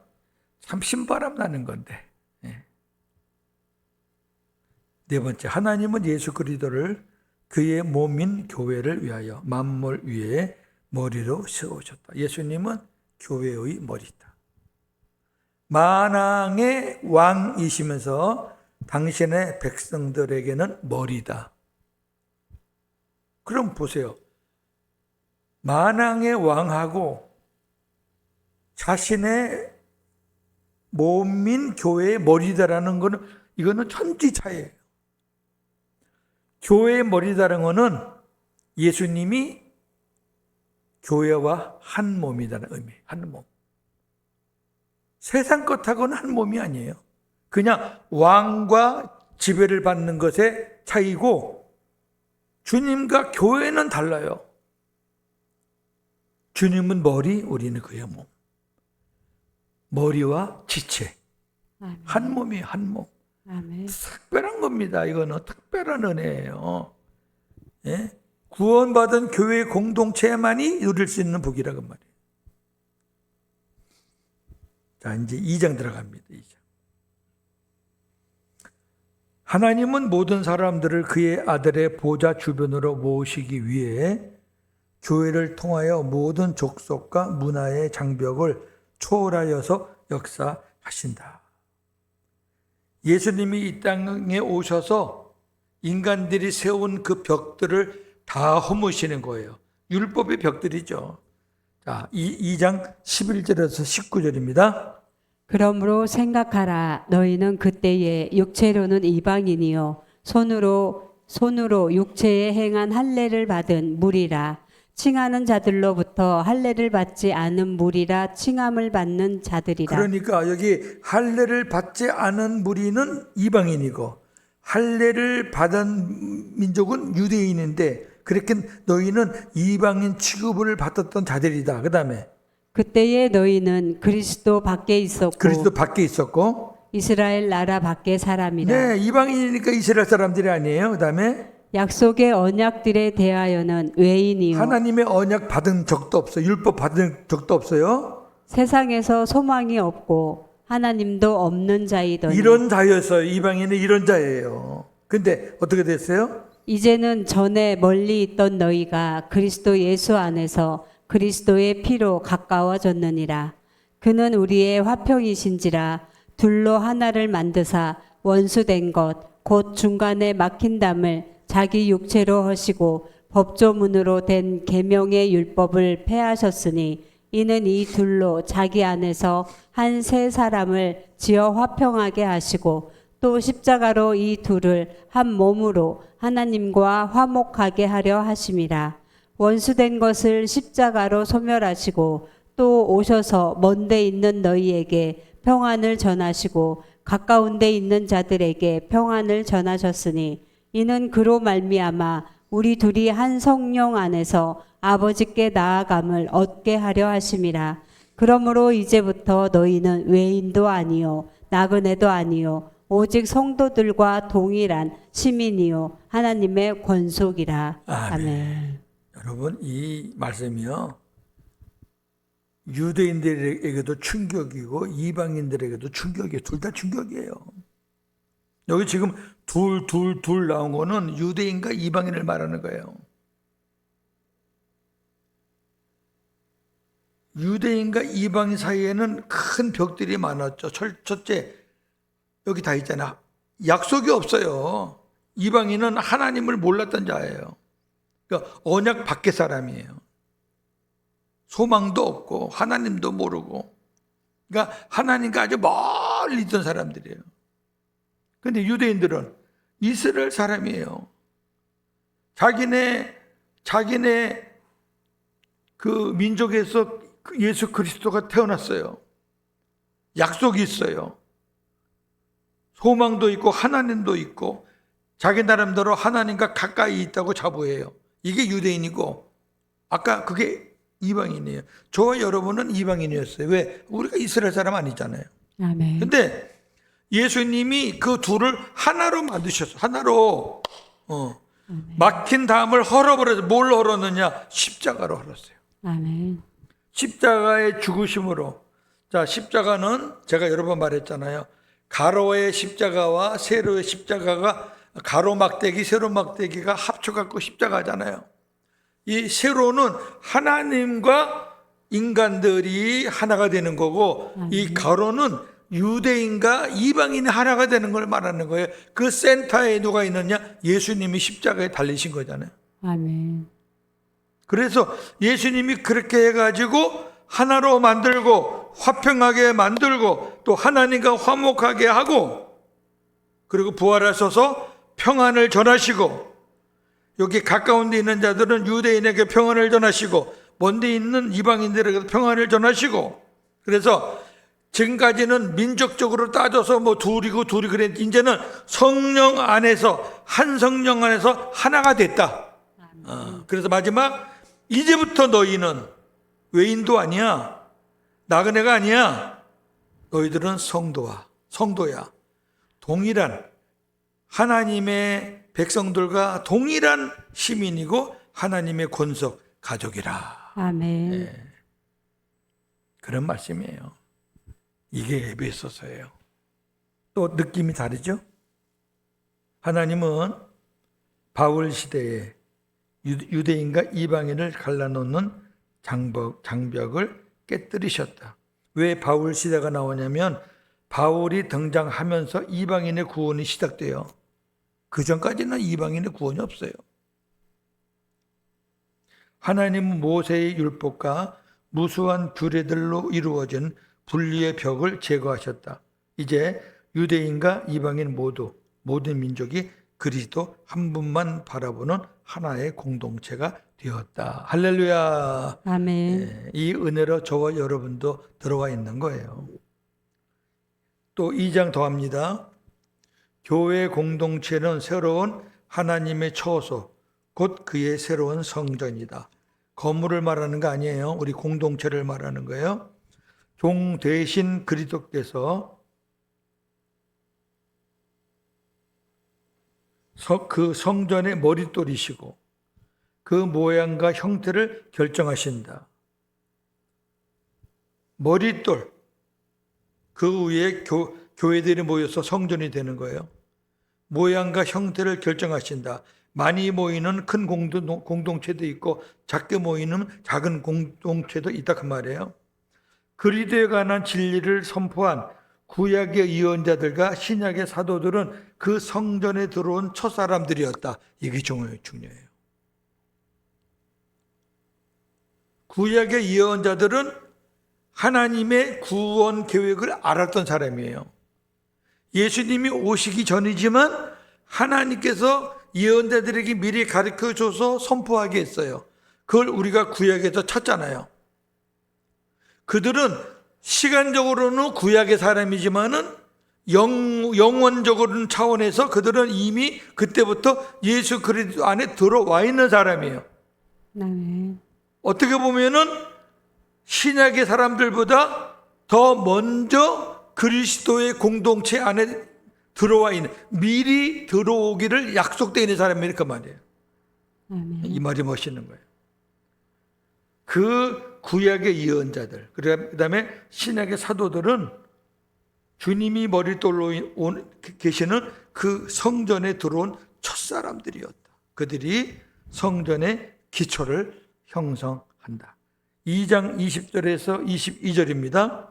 참 신바람 나는 건데. 예. 네 번째, 하나님은 예수 그리스도를 그의 몸인 교회를 위하여 만물 위에 머리로 세우셨다. 예수님은 교회의 머리다. 만왕의 왕이시면서 당신의 백성들에게는 머리다. 그럼 보세요. 만왕의 왕하고 자신의 몸인 교회의 머리다라는 거는 이거는 천지차이예요. 교회의 머리다라는 거는 예수님이 교회와 한 몸이라는 의미, 한 몸. 세상 것하고는 한 몸이 아니에요. 그냥 왕과 지배를 받는 것의 차이고 주님과 교회는 달라요. 주님은 머리, 우리는 그의 몸. 머리와 지체. 아멘. 한 몸이 한 몸. 아멘. 특별한 겁니다. 이거는 특별한 은혜예요. 예? 구원받은 교회 공동체만이 누릴 수 있는 복이라고 말이에요. 자, 이제 2장 들어갑니다. 2장. 하나님은 모든 사람들을 그의 아들의 보좌 주변으로 모으시기 위해 교회를 통하여 모든 족속과 문화의 장벽을 초월하여서 역사하신다. 예수님이 이 땅에 오셔서 인간들이 세운 그 벽들을 다 허무시는 거예요. 율법의 벽들이죠. 자, 2장 11절에서 19절입니다. 그러므로 생각하라. 너희는 그때에 육체로는 이방인이요 손으로 육체에 행한 할례를 받은 무리라. 칭하는 자들로부터 할례를 받지 않은 무리라. 칭함을 받는 자들이라. 그러니까 여기 할례를 받지 않은 무리는 이방인이고 할례를 받은 민족은 유대인인데 그렇게 너희는 이방인 취급을 받았던 자들이다. 그 다음에 그때에 너희는 그리스도 밖에 있었고 이스라엘 나라 밖의 사람이라. 네, 이방인이니까 이스라엘 사람들이 아니에요. 그 다음에 약속의 언약들에 대하여는 외인이요 하나님의 언약 받은 적도 없어요. 율법 받은 적도 없어요. 세상에서 소망이 없고 하나님도 없는 자이더니 이런 자였어요. 이방인은 이런 자예요. 근데 어떻게 됐어요? 이제는 전에 멀리 있던 너희가 그리스도 예수 안에서 그리스도의 피로 가까워졌느니라. 그는 우리의 화평이신지라. 둘로 하나를 만드사 원수된 것 곧 중간에 막힌 담을 자기 육체로 하시고 법조문으로 된 계명의 율법을 폐하셨으니 이는 이 둘로 자기 안에서 한 세 사람을 지어 화평하게 하시고 또 십자가로 이 둘을 한 몸으로 하나님과 화목하게 하려 하심이라. 원수된 것을 십자가로 소멸하시고 또 오셔서 먼데 있는 너희에게 평안을 전하시고 가까운 데 있는 자들에게 평안을 전하셨으니 이는 그로 말미암아 우리 둘이 한 성령 안에서 아버지께 나아감을 얻게 하려 하심이라. 그러므로 이제부터 너희는 외인도 아니요 나그네도 아니요 오직 성도들과 동일한 시민이요 하나님의 권속이라. 아멘. 여러분, 이 말씀이요 유대인들에게도 충격이고 이방인들에게도 충격이에요. 둘 다 충격이에요. 여기 지금 둘 나온 거는 유대인과 이방인을 말하는 거예요. 유대인과 이방인 사이에는 큰 벽들이 많았죠. 첫째, 여기 다 있잖아. 약속이 없어요. 이방인은 하나님을 몰랐던 자예요. 그러니까 언약 밖의 사람이에요. 소망도 없고 하나님도 모르고, 그러니까 하나님과 아주 멀리 있던 사람들이에요. 그런데 유대인들은 이스라엘 사람이에요. 자기네 그 민족에서 예수 그리스도가 태어났어요. 약속이 있어요. 소망도 있고 하나님도 있고 자기 나름대로 하나님과 가까이 있다고 자부해요. 이게 유대인이고 아까 그게 이방인이에요. 저와 여러분은 이방인이었어요. 왜? 우리가 이스라엘 사람 아니잖아요. 아멘. 근데 예수님이 그 둘을 하나로 만드셨어요. 하나로. 막힌 담을 헐어버려서 뭘 헐었느냐? 십자가로 헐었어요. 아멘. 십자가의 죽으심으로. 자, 십자가는 제가 여러 번 말했잖아요. 가로의 십자가와 세로의 십자가가, 가로 막대기, 세로 막대기가 합쳐갖고 십자가잖아요. 이 세로는 하나님과 인간들이 하나가 되는 거고, 이 가로는 유대인과 이방인이 하나가 되는 걸 말하는 거예요. 그 센터에 누가 있느냐? 예수님이 십자가에 달리신 거잖아요. 아멘. 그래서 예수님이 그렇게 해가지고 하나로 만들고 화평하게 만들고 또 하나님과 화목하게 하고, 그리고 부활하셔서 평안을 전하시고, 여기 가까운 데 있는 자들은 유대인에게 평안을 전하시고 먼 데 있는 이방인들에게 평안을 전하시고, 그래서 지금까지는 민족적으로 따져서 뭐 둘이고 둘이 그래, 이제는 성령 안에서, 한 성령 안에서 하나가 됐다. 그래서 마지막, 이제부터 너희는 외인도 아니야, 나그네가 아니야, 너희들은 성도야. 동일한 하나님의 백성들과 동일한 시민이고 하나님의 권속 가족이라. 아멘. 그런 말씀이에요. 이게 에베소서예요. 또 느낌이 다르죠? 하나님은 바울 시대에 유대인과 이방인을 갈라놓는 장벽을 깨뜨리셨다. 왜 바울 시대가 나오냐면 바울이 등장하면서 이방인의 구원이 시작돼요. 그 전까지는 이방인의 구원이 없어요. 하나님은 모세의 율법과 무수한 규례들로 이루어진 분리의 벽을 제거하셨다. 이제 유대인과 이방인 모든 민족이 그리스도 한 분만 바라보는 하나의 공동체가 되었다. 할렐루야. 아멘. 이 은혜로 저와 여러분도 들어와 있는 거예요. 또 2장 더 합니다. 교회 공동체는 새로운 하나님의 처소, 곧 그의 새로운 성전이다. 건물을 말하는 거 아니에요. 우리 공동체를 말하는 거예요. 종 대신 그리스도께서 그 성전의 머릿돌이시고 그 모양과 형태를 결정하신다. 머릿돌, 그 위에 교회들이 모여서 성전이 되는 거예요. 모양과 형태를 결정하신다. 많이 모이는 큰 공동체도 있고 작게 모이는 작은 공동체도 있다 그 말이에요. 그리스도에 관한 진리를 선포한 구약의 예언자들과 신약의 사도들은 그 성전에 들어온 첫사람들이었다. 이게 중요해요. 구약의 예언자들은 하나님의 구원 계획을 알았던 사람이에요. 예수님이 오시기 전이지만 하나님께서 예언자들에게 미리 가르쳐줘서 선포하게 했어요. 그걸 우리가 구약에서 찾잖아요. 그들은 시간적으로는 구약의 사람이지만은 영원적으로는 차원에서 그들은 이미 그때부터 예수 그리스도 안에 들어와 있는 사람이에요. 아멘. 어떻게 보면은 신약의 사람들보다 더 먼저 그리스도의 공동체 안에 들어와 있는, 미리 들어오기를 약속되어 있는 사람이니까 말이에요. 아멘. 이 말이 멋있는 거예요. 그 구약의 예언자들, 그 다음에 신약의 사도들은 주님이 머릿돌로 계시는 그 성전에 들어온 첫사람들이었다. 그들이 성전의 기초를 형성한다. 2장 20절에서 22절입니다.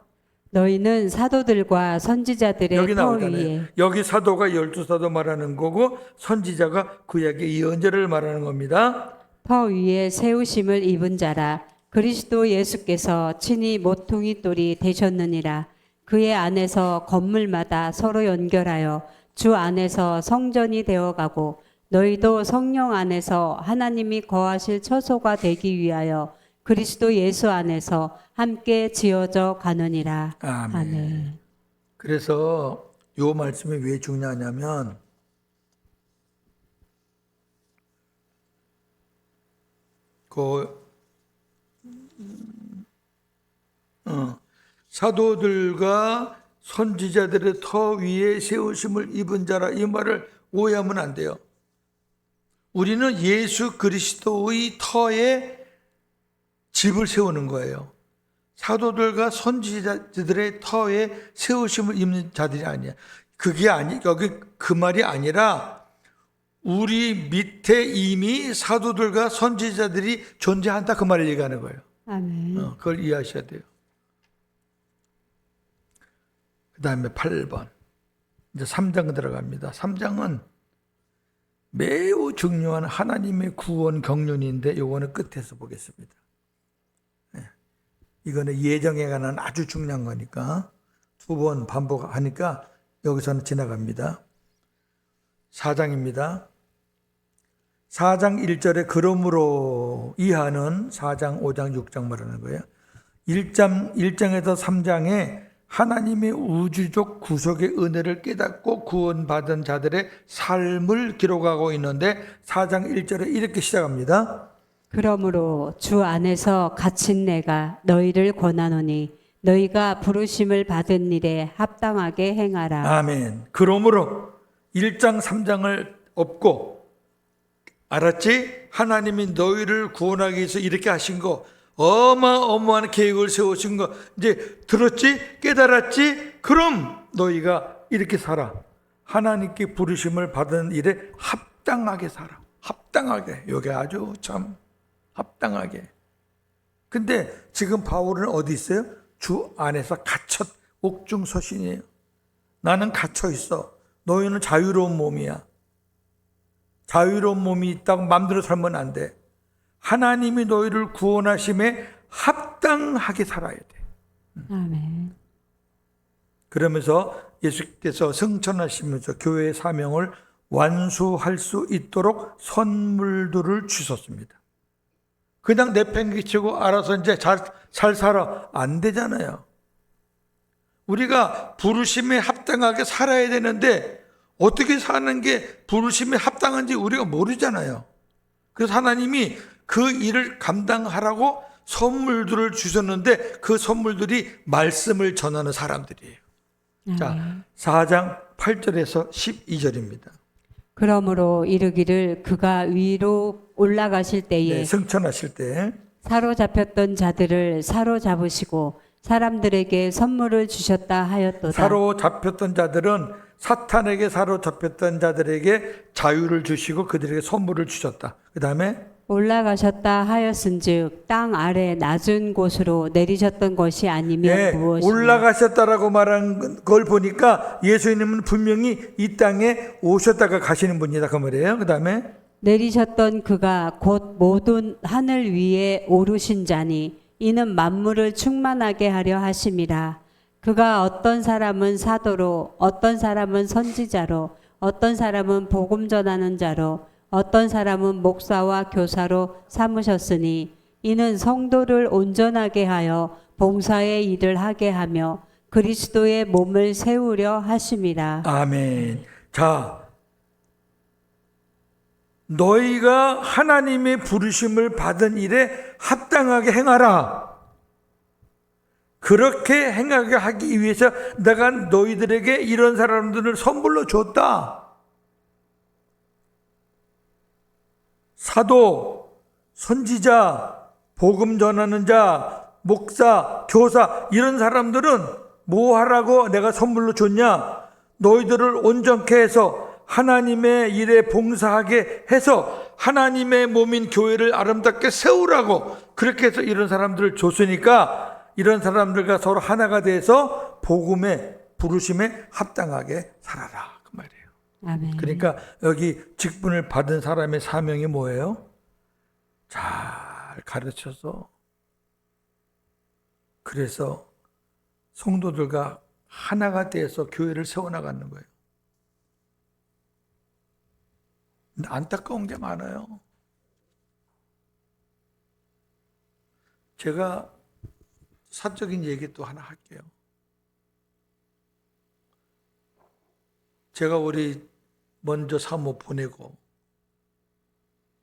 너희는 사도들과 선지자들의 여기 터 나오잖아요. 위에 여기 사도가 12사도 말하는 거고 선지자가 구약의 예언자를 말하는 겁니다. 터 위에 세우심을 입은 자라. 그리스도 예수께서 친히 모퉁이 돌이 되셨느니라. 그의 안에서 건물마다 서로 연결하여 주 안에서 성전이 되어가고 너희도 성령 안에서 하나님이 거하실 처소가 되기 위하여 그리스도 예수 안에서 함께 지어져 가느니라. 아멘. 아멘. 그래서 이 말씀이 왜 중요하냐면 사도들과 선지자들의 터 위에 세우심을 입은 자라, 이 말을 오해하면 안 돼요. 우리는 예수 그리스도의 터에 집을 세우는 거예요. 사도들과 선지자들의 터에 세우심을 입는 자들이 아니야. 여기 그 말이 아니라 우리 밑에 이미 사도들과 선지자들이 존재한다, 그 말을 얘기하는 거예요. 아멘. 그걸 이해하셔야 돼요. 그 다음에 8번. 이제 3장 들어갑니다. 3장은 매우 중요한 하나님의 구원 경륜인데 요거는 끝에서 보겠습니다. 이거는 예정에 관한 아주 중요한 거니까 두 번 반복하니까 여기서는 지나갑니다. 4장입니다. 4장 1절에 그러므로 이하는 4장, 5장, 6장 말하는 거예요. 1장에서 3장에 하나님의 우주적 구속의 은혜를 깨닫고 구원받은 자들의 삶을 기록하고 있는데 4장 1절에 이렇게 시작합니다. 그러므로 주 안에서 갇힌 내가 너희를 권하노니 너희가 부르심을 받은 일에 합당하게 행하라. 아멘. 그러므로 1장 3장을 엎고, 알았지? 하나님이 너희를 구원하기 위해서 이렇게 하신 거, 어마어마한 계획을 세우신 거 이제 들었지? 깨달았지? 그럼 너희가 이렇게 살아. 하나님께 부르심을 받은 일에 합당하게 살아. 합당하게. 여기 아주 참 합당하게. 근데 지금 바울은 어디 있어요? 주 안에서 옥중서신이에요. 나는 갇혀 있어. 너희는 자유로운 몸이야. 자유로운 몸이 있다고 마음대로 살면 안 돼. 하나님이 너희를 구원하심에 합당하게 살아야 돼. 아멘. 그러면서 예수께서 승천하시면서 교회의 사명을 완수할 수 있도록 선물들을 주셨습니다. 그냥 내팽개치고 알아서 이제 잘 살아, 안 되잖아요. 우리가 부르심에 합당하게 살아야 되는데 어떻게 사는 게 부르심에 합당한지 우리가 모르잖아요. 그래서 하나님이 그 일을 감당하라고 선물들을 주셨는데 그 선물들이 말씀을 전하는 사람들이에요. 자, 4장 8절에서 12절입니다. 그러므로 이르기를 그가 위로 올라가실 때에 승천하실 때 사로잡혔던 자들을 사로잡으시고 사람들에게 선물을 주셨다 하였도다. 사로잡혔던 자들은 사탄에게 사로잡혔던 자들에게 자유를 주시고 그들에게 선물을 주셨다. 그 다음에 올라가셨다 하였은즉 땅 아래 낮은 곳으로 내리셨던 것이 아니면 무엇이냐. 올라가셨다라고 말한 걸 보니까 예수님은 분명히 이 땅에 오셨다가 가시는 분이다 그 말이에요. 그 다음에 내리셨던 그가 곧 모든 하늘 위에 오르신 자니 이는 만물을 충만하게 하려 하심이라. 그가 어떤 사람은 사도로, 어떤 사람은 선지자로, 어떤 사람은 복음 전하는 자로, 어떤 사람은 목사와 교사로 삼으셨으니 이는 성도를 온전하게 하여 봉사의 일을 하게 하며 그리스도의 몸을 세우려 하심이라. 아멘. 자, 너희가 하나님의 부르심을 받은 일에 합당하게 행하라. 그렇게 행하게 하기 위해서 내가 너희들에게 이런 사람들을 선물로 줬다. 사도, 선지자, 복음 전하는 자, 목사, 교사 이런 사람들은 뭐 하라고 내가 선물로 줬냐? 너희들을 온전케 해서 하나님의 일에 봉사하게 해서 하나님의 몸인 교회를 아름답게 세우라고 그렇게 해서 이런 사람들을 줬으니까 이런 사람들과 서로 하나가 돼서 복음의 부르심에 합당하게 살아라 그 말이에요. 아멘. 그러니까 여기 직분을 받은 사람의 사명이 뭐예요? 잘 가르쳐서 그래서 성도들과 하나가 돼서 교회를 세워나가는 거예요. 근데 안타까운 게 많아요. 제가 사적인 얘기 또 하나 할게요. 제가 우리 먼저 사모 보내고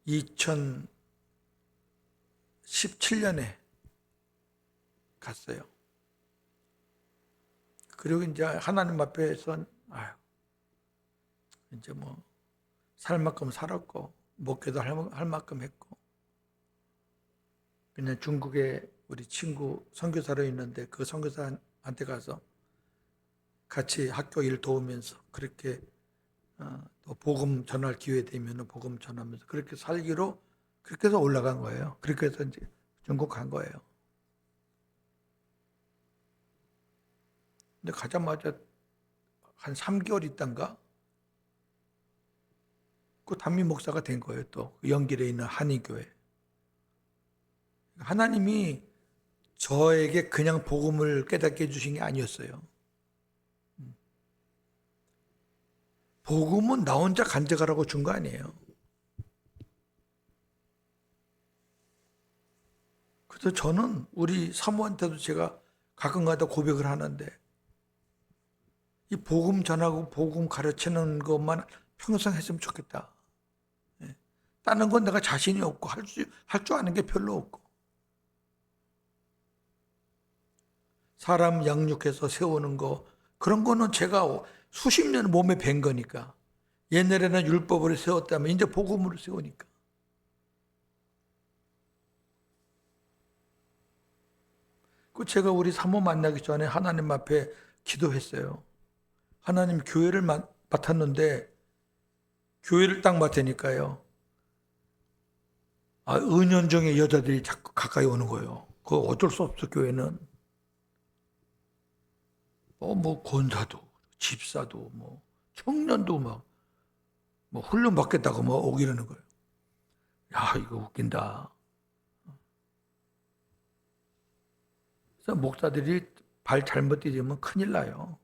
2017년에 갔어요. 그리고 이제 하나님 앞에서 아유, 이제 뭐 살 만큼 살았고 먹기도 할 만큼 했고, 그냥 중국에 우리 친구 선교사로 있는데 그 선교사한테 가서 같이 학교 일 도우면서 그렇게 또 복음 전할 기회 되면 복음 전하면서 그렇게 살기로 그렇게 해서 올라간 거예요. 그렇게 해서 이제 중국 간 거예요. 근데 가자마자 한 3개월 있단가 그 단미 목사가 된 거예요. 또 영길에 있는 한의교회. 하나님이 저에게 그냥 복음을 깨닫게 해주신 게 아니었어요. 복음은 나 혼자 간증하라고 준 거 아니에요. 그래서 저는 우리 사모한테도 제가 가끔가다 고백을 하는데, 이 복음 전하고 복음 가르치는 것만 평생 했으면 좋겠다. 예. 다른 건 내가 자신이 없고 할 줄 아는 게 별로 없고, 사람 양육해서 세우는 거 그런 거는 제가 수십 년 몸에 밴 거니까. 옛날에는 율법으로 세웠다면 이제 복음으로 세우니까. 그 제가 우리 사모 만나기 전에 하나님 앞에 기도했어요. 하나님, 교회를 맡았는데 교회를 딱 맡으니까요, 은연중에 여자들이 자꾸 가까이 오는 거예요. 그거 어쩔 수 없어. 교회는 뭐 권사도 집사도 뭐 청년도 막 뭐 훈련 받겠다고 뭐 오기라는 거예요. 야, 이거 웃긴다. 그래서 목사들이 발 잘못 디디면 큰일 나요.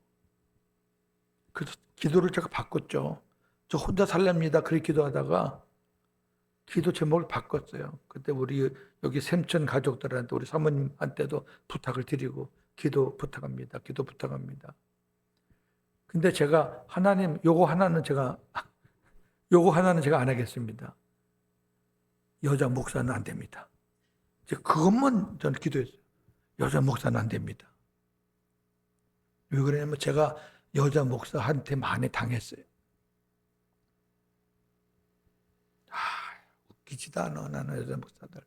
그래서 기도를 제가 바꿨죠. 저 혼자 살랍니다. 그렇게 기도하다가 기도 제목을 바꿨어요. 그때 우리 여기 샘천 가족들한테, 우리 사모님한테도 부탁을 드리고, 기도 부탁합니다. 기도 부탁합니다. 근데 제가 하나님, 요거 하나는 제가 안 하겠습니다. 여자 목사는 안 됩니다. 그것만 저는 기도했어요. 여자 목사는 안 됩니다. 왜 그러냐면 제가 여자 목사한테 많이 당했어요. 웃기지도 않아, 나는 여자 목사들.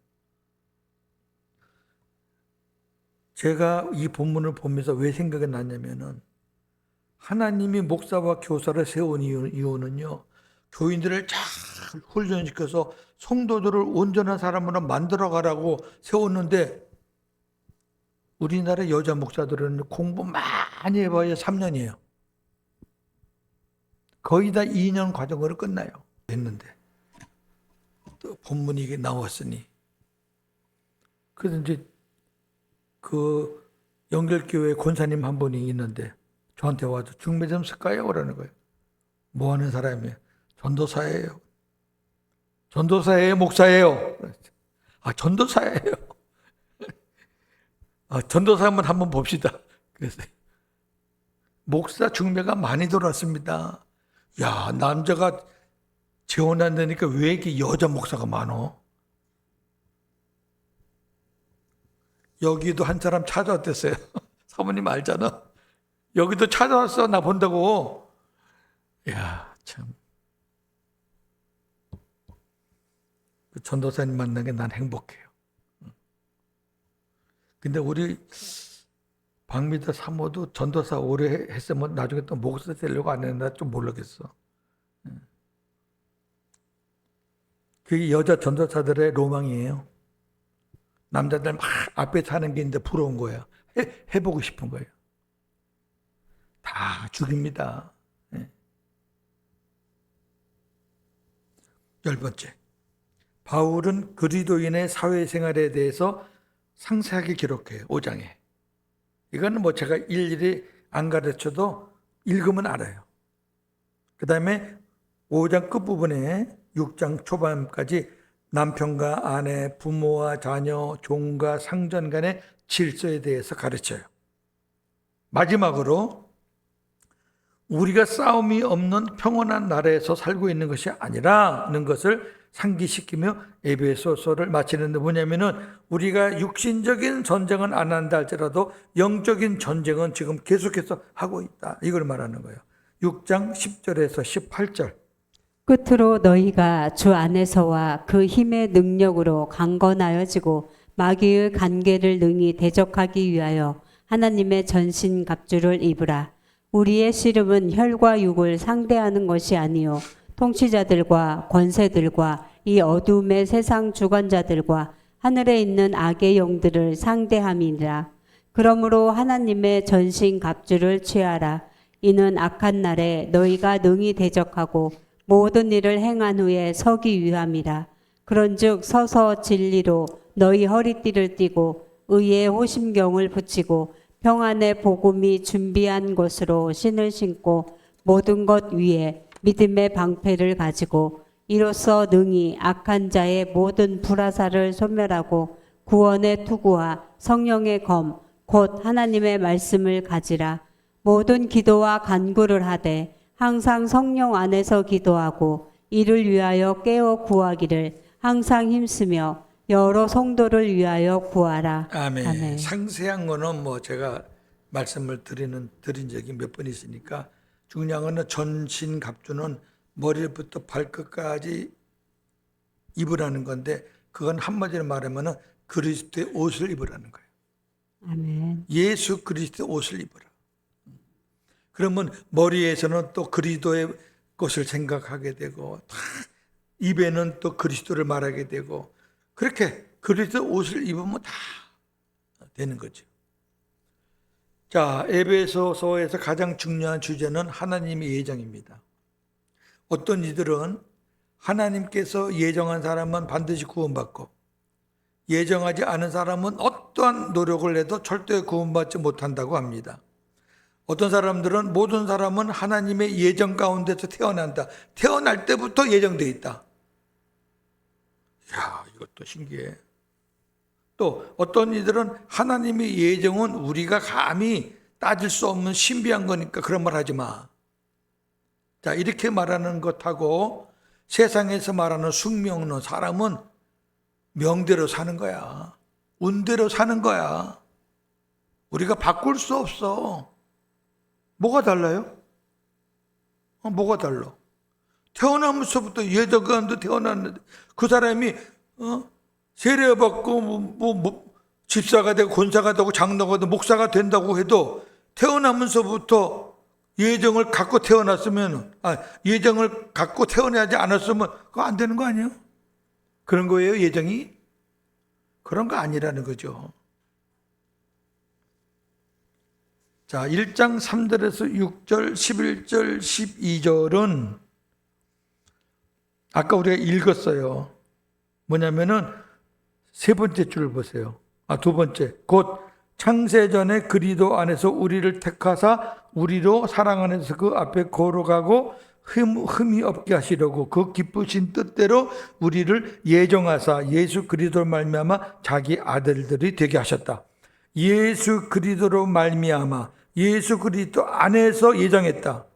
제가 이 본문을 보면서 왜 생각이 났냐면은, 하나님이 목사와 교사를 세운 이유는요, 교인들을 잘 훈련시켜서 성도들을 온전한 사람으로 만들어가라고 세웠는데, 우리나라 여자 목사들은 공부 많이 해봐야 3년이에요. 거의 다 2년 과정으로 끝나요. 했는데 또 본문이 이게 나왔으니, 그래서 이제 그 연결교회 권사님 한 분이 있는데 저한테 와서 중매 좀 쓸까요? 그러는 거예요. 뭐 하는 사람이에요? 전도사예요. 전도사예요? 목사예요? 전도사예요. 전도사 한번 봅시다. 그래서 목사 중매가 많이 들어왔습니다. 야, 남자가 재혼한다니까 왜 이렇게 여자 목사가 많어? 여기도 한 사람 찾아왔댔어요. 사모님 알잖아. 여기도 찾아왔어, 나 본다고. 야, 참. 전도사님 만난 게 난 행복해요. 근데 우리 박미다 사모도 전도사 오래 했으면 나중에 또 목사 되려고 안 했나 좀 모르겠어. 그게 여자 전도사들의 로망이에요. 남자들 막 앞에 사는 게 있는데 부러운 거야. 해보고 싶은 거예요. 다 죽입니다. 10번째, 바울은 그리스도인의 사회생활에 대해서 상세하게 기록해요. 5장에. 이거는 뭐 제가 일일이 안 가르쳐도 읽으면 알아요. 그 다음에 5장 끝부분에 6장 초반까지 남편과 아내, 부모와 자녀, 종과 상전 간의 질서에 대해서 가르쳐요. 마지막으로 우리가 싸움이 없는 평온한 나라에서 살고 있는 것이 아니라는 것을 상기시키며 에베소서를 마치는데 뭐냐면은 우리가 육신적인 전쟁은 안 한다 할지라도 영적인 전쟁은 지금 계속해서 하고 있다. 이걸 말하는 거예요. 6장 10절에서 18절. 끝으로 너희가 주 안에서와 그 힘의 능력으로 강건하여지고 마귀의 간계를 능히 대적하기 위하여 하나님의 전신 갑주를 입으라. 우리의 씨름은 혈과 육을 상대하는 것이 아니요 통치자들과 권세들과 이 어두움의 세상 주관자들과 하늘에 있는 악의 영들을 상대함이니라. 그러므로 하나님의 전신 갑주를 취하라. 이는 악한 날에 너희가 능히 대적하고 모든 일을 행한 후에 서기 위함이라. 그런즉 서서 진리로 너희 허리띠를 띠고 의의 호심경을 붙이고 평안의 복음이 준비한 것으로 신을 신고 모든 것 위에 믿음의 방패를 가지고 이로써 능히 악한 자의 모든 불화살을 소멸하고 구원의 투구와 성령의 검 곧 하나님의 말씀을 가지라. 모든 기도와 간구를 하되 항상 성령 안에서 기도하고 이를 위하여 깨어 구하기를 항상 힘쓰며 여러 성도를 위하여 구하라. 아멘. 아멘. 상세한 거는 뭐 제가 말씀을 드린 적이 몇 번 있으니까 중요한 거는 전신 갑주는 머리부터 발끝까지 입으라는 건데 그건 한마디로 말하면은 그리스도의 옷을 입으라는 거예요. 아멘. 예수 그리스도의 옷을 입으라. 그러면 머리에서는 또 그리스도의 것을 생각하게 되고 입에는 또 그리스도를 말하게 되고 그렇게 그리스도 옷을 입으면 다 되는 거죠. 자, 에베소서에서 가장 중요한 주제는 하나님의 예정입니다. 어떤 이들은 하나님께서 예정한 사람은 반드시 구원받고 예정하지 않은 사람은 어떠한 노력을 해도 절대 구원받지 못한다고 합니다. 어떤 사람들은 모든 사람은 하나님의 예정 가운데서 태어난다. 태어날 때부터 예정되어 있다. 이야, 이것도 신기해. 또 어떤 이들은 하나님의 예정은 우리가 감히 따질 수 없는 신비한 거니까 그런 말 하지 마. 자, 이렇게 말하는 것하고 세상에서 말하는 숙명론, 사람은 명대로 사는 거야. 운대로 사는 거야. 우리가 바꿀 수 없어. 뭐가 달라요? 뭐가 달라? 태어나면서부터 예정가운데 태어났는데 그 사람이 세례받고 집사가 되고 권사가 되고 장로가 되고 목사가 된다고 해도 태어나면서부터 예정을 갖고 태어났으면 예정을 갖고 태어나지 않았으면 그거 안 되는 거 아니에요? 그런 거예요, 예정이? 그런 거 아니라는 거죠. 자, 1장 3절에서 6절, 11절, 12절은 아까 우리가 읽었어요. 뭐냐면은 세 번째 줄을 보세요. 두 번째. 곧 창세전에 그리스도 안에서 우리를 택하사 우리로 사랑 안에서 그 앞에 걸어가고 흠이 없게 하시려고 그 기쁘신 뜻대로 우리를 예정하사 예수 그리스도로 말미암아 자기 아들들이 되게 하셨다. 예수 그리스도로 말미암아 예수 그리스도 안에서 예정했다.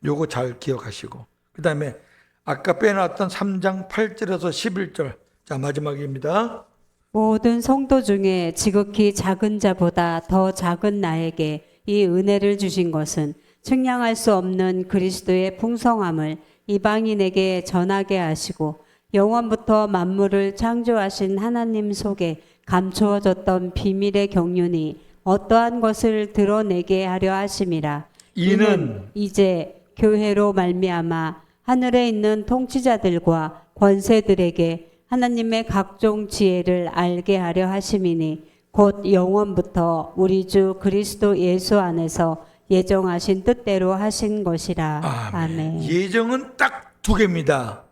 요거 잘 기억하시고 그 다음에 아까 빼놨던 3장 8절에서 11절 자 마지막입니다. 모든 성도 중에 지극히 작은 자보다 더 작은 나에게 이 은혜를 주신 것은 측량할 수 없는 그리스도의 풍성함을 이방인에게 전하게 하시고 영원부터 만물을 창조하신 하나님 속에 감추어졌던 비밀의 경륜이 어떠한 것을 드러내게 하려 하심이라. 이는 이제 교회로 말미암아 하늘에 있는 통치자들과 권세들에게 하나님의 각종 지혜를 알게 하려 하심이니 곧 영원부터 우리 주 그리스도 예수 안에서 예정하신 뜻대로 하신 것이라. 아멘. 예정은 딱 두 개입니다.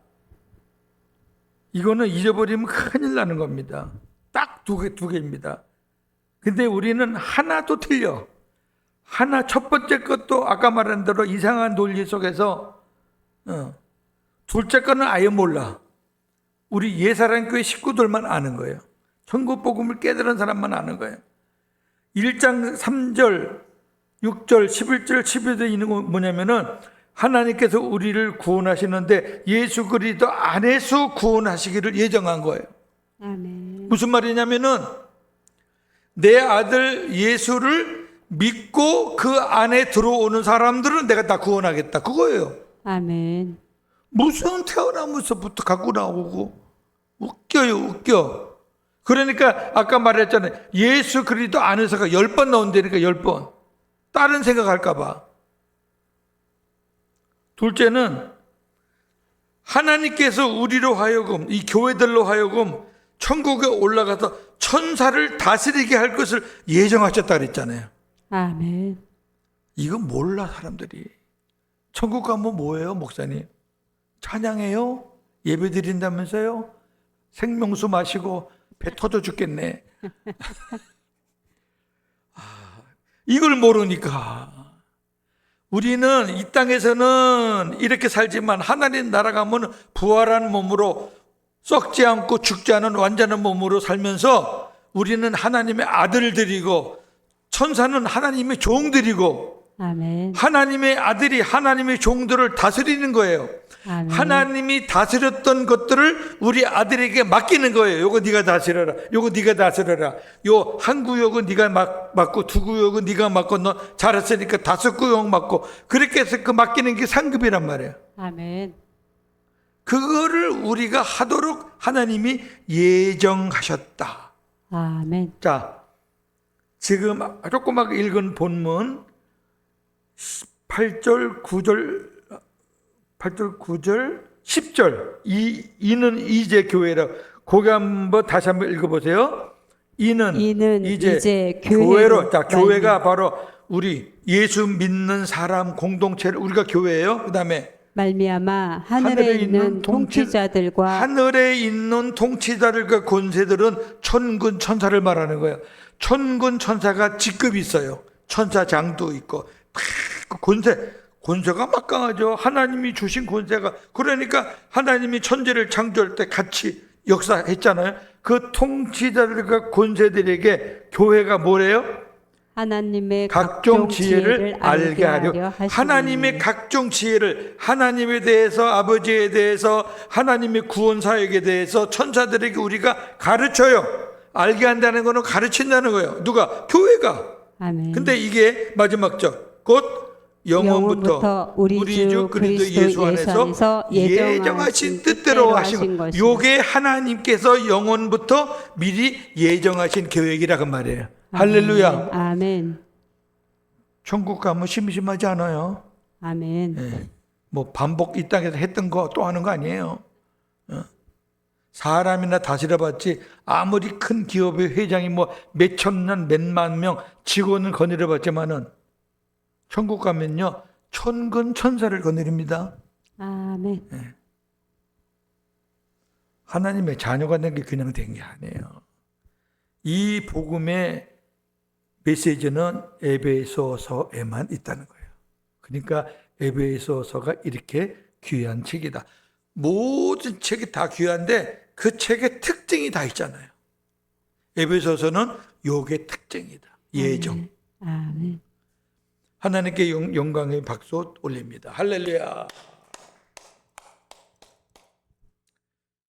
이거는 잊어버리면 큰일 나는 겁니다. 딱 두 개입니다. 근데 우리는 하나도 틀려. 하나 첫 번째 것도 아까 말한 대로 이상한 논리 속에서 둘째 거는 아예 몰라. 우리 예사랑교회 식구들만 아는 거예요. 천국 복음을 깨달은 사람만 아는 거예요. 1장 3절, 6절, 11절, 12절에 있는 건 뭐냐면은 하나님께서 우리를 구원하시는데 예수 그리스도 안에서 구원하시기를 예정한 거예요. 아멘. 무슨 말이냐면은 내 아들 예수를 믿고 그 안에 들어오는 사람들은 내가 다 구원하겠다. 그거예요. 아멘. 무슨 태어나면서부터 갖고 나오고 웃겨요, 웃겨. 그러니까 아까 말했잖아요. 예수 그리스도 안에서가 10번 나온다니까 10번. 다른 생각할까 봐. 둘째는 하나님께서 우리로 하여금 이 교회들로 하여금 천국에 올라가서 천사를 다스리게 할 것을 예정하셨다 그랬잖아요. 아멘. 이거 몰라 사람들이. 천국 가면 뭐예요, 목사님? 찬양해요? 예배 드린다면서요? 생명수 마시고 배 터져 죽겠네. 이걸 모르니까. 우리는 이 땅에서는 이렇게 살지만 하나님 나라 가면 부활한 몸으로 썩지 않고 죽지 않은 완전한 몸으로 살면서 우리는 하나님의 아들들이고 천사는 하나님의 종들이고 아멘. 하나님의 아들이 하나님의 종들을 다스리는 거예요. 아멘. 하나님이 다스렸던 것들을 우리 아들에게 맡기는 거예요. 요거 네가 다스려라. 요거 네가 다스려라. 요 한 구역은 네가 맡고 두 구역은 네가 맡고 너 잘했으니까 5구역 맡고 그렇게 해서 그 맡기는 게 상급이란 말이에요. 아멘. 그거를 우리가 하도록 하나님이 예정하셨다. 아멘. 자, 지금 조그맣게 읽은 본문 8절, 9절, 10절. 이는 이제 교회라. 거기 한번 다시 한번 읽어보세요. 이는 이제 교회로. 자, 교회가 바로 우리 예수 믿는 사람 공동체를 우리가 교회예요. 그 다음에 말미암아 하늘에 있는 통치자들과 하늘에 있는 통치자들과 권세들은 천군 천사를 말하는 거예요. 천군 천사가 직급이 있어요. 천사장도 있고 권세가 막강하죠. 하나님이 주신 권세가. 그러니까 하나님이 천지를 창조할 때 같이 역사했잖아요. 그 통치자들과 권세들에게 교회가 뭐래요? 하나님의 각종 지혜를 알게 하려. 하나님의 각종 지혜를, 하나님에 대해서, 아버지에 대해서, 하나님의 구원 사역에 대해서 천사들에게 우리가 가르쳐요. 알게 한다는 거는 가르친다는 거예요. 누가? 교회가. 아멘. 근데 이게 마지막 절, 곧 영원부터 우리 주 그리스도 예수 안에서 예정하신 뜻대로 하신 것. 요게 하나님께서 영원부터 미리 예정하신 계획이라고 말이에요. 할렐루야. 아멘. 천국 가면 심심하지 않아요. 아멘. 네. 뭐 반복 이 땅에서 했던 거 또 하는 거 아니에요. 사람이나 다스려봤지 아무리 큰 기업의 회장이 뭐 몇천 년, 몇만 명 직원을 거느려봤지만은 천국 가면요 천군 천사를 거느립니다. 아멘. 네. 하나님의 자녀가 된 게 그냥 된 게 아니에요. 이 복음의 메시지는 에베소서에만 있다는 거예요. 그러니까 에베소서가 이렇게 귀한 책이다. 모든 책이 다 귀한데 그 책의 특징이 다 있잖아요. 에베소서는 요게 특징이다. 예정. 아멘. 하나님께 영광의 박수 올립니다. 할렐루야.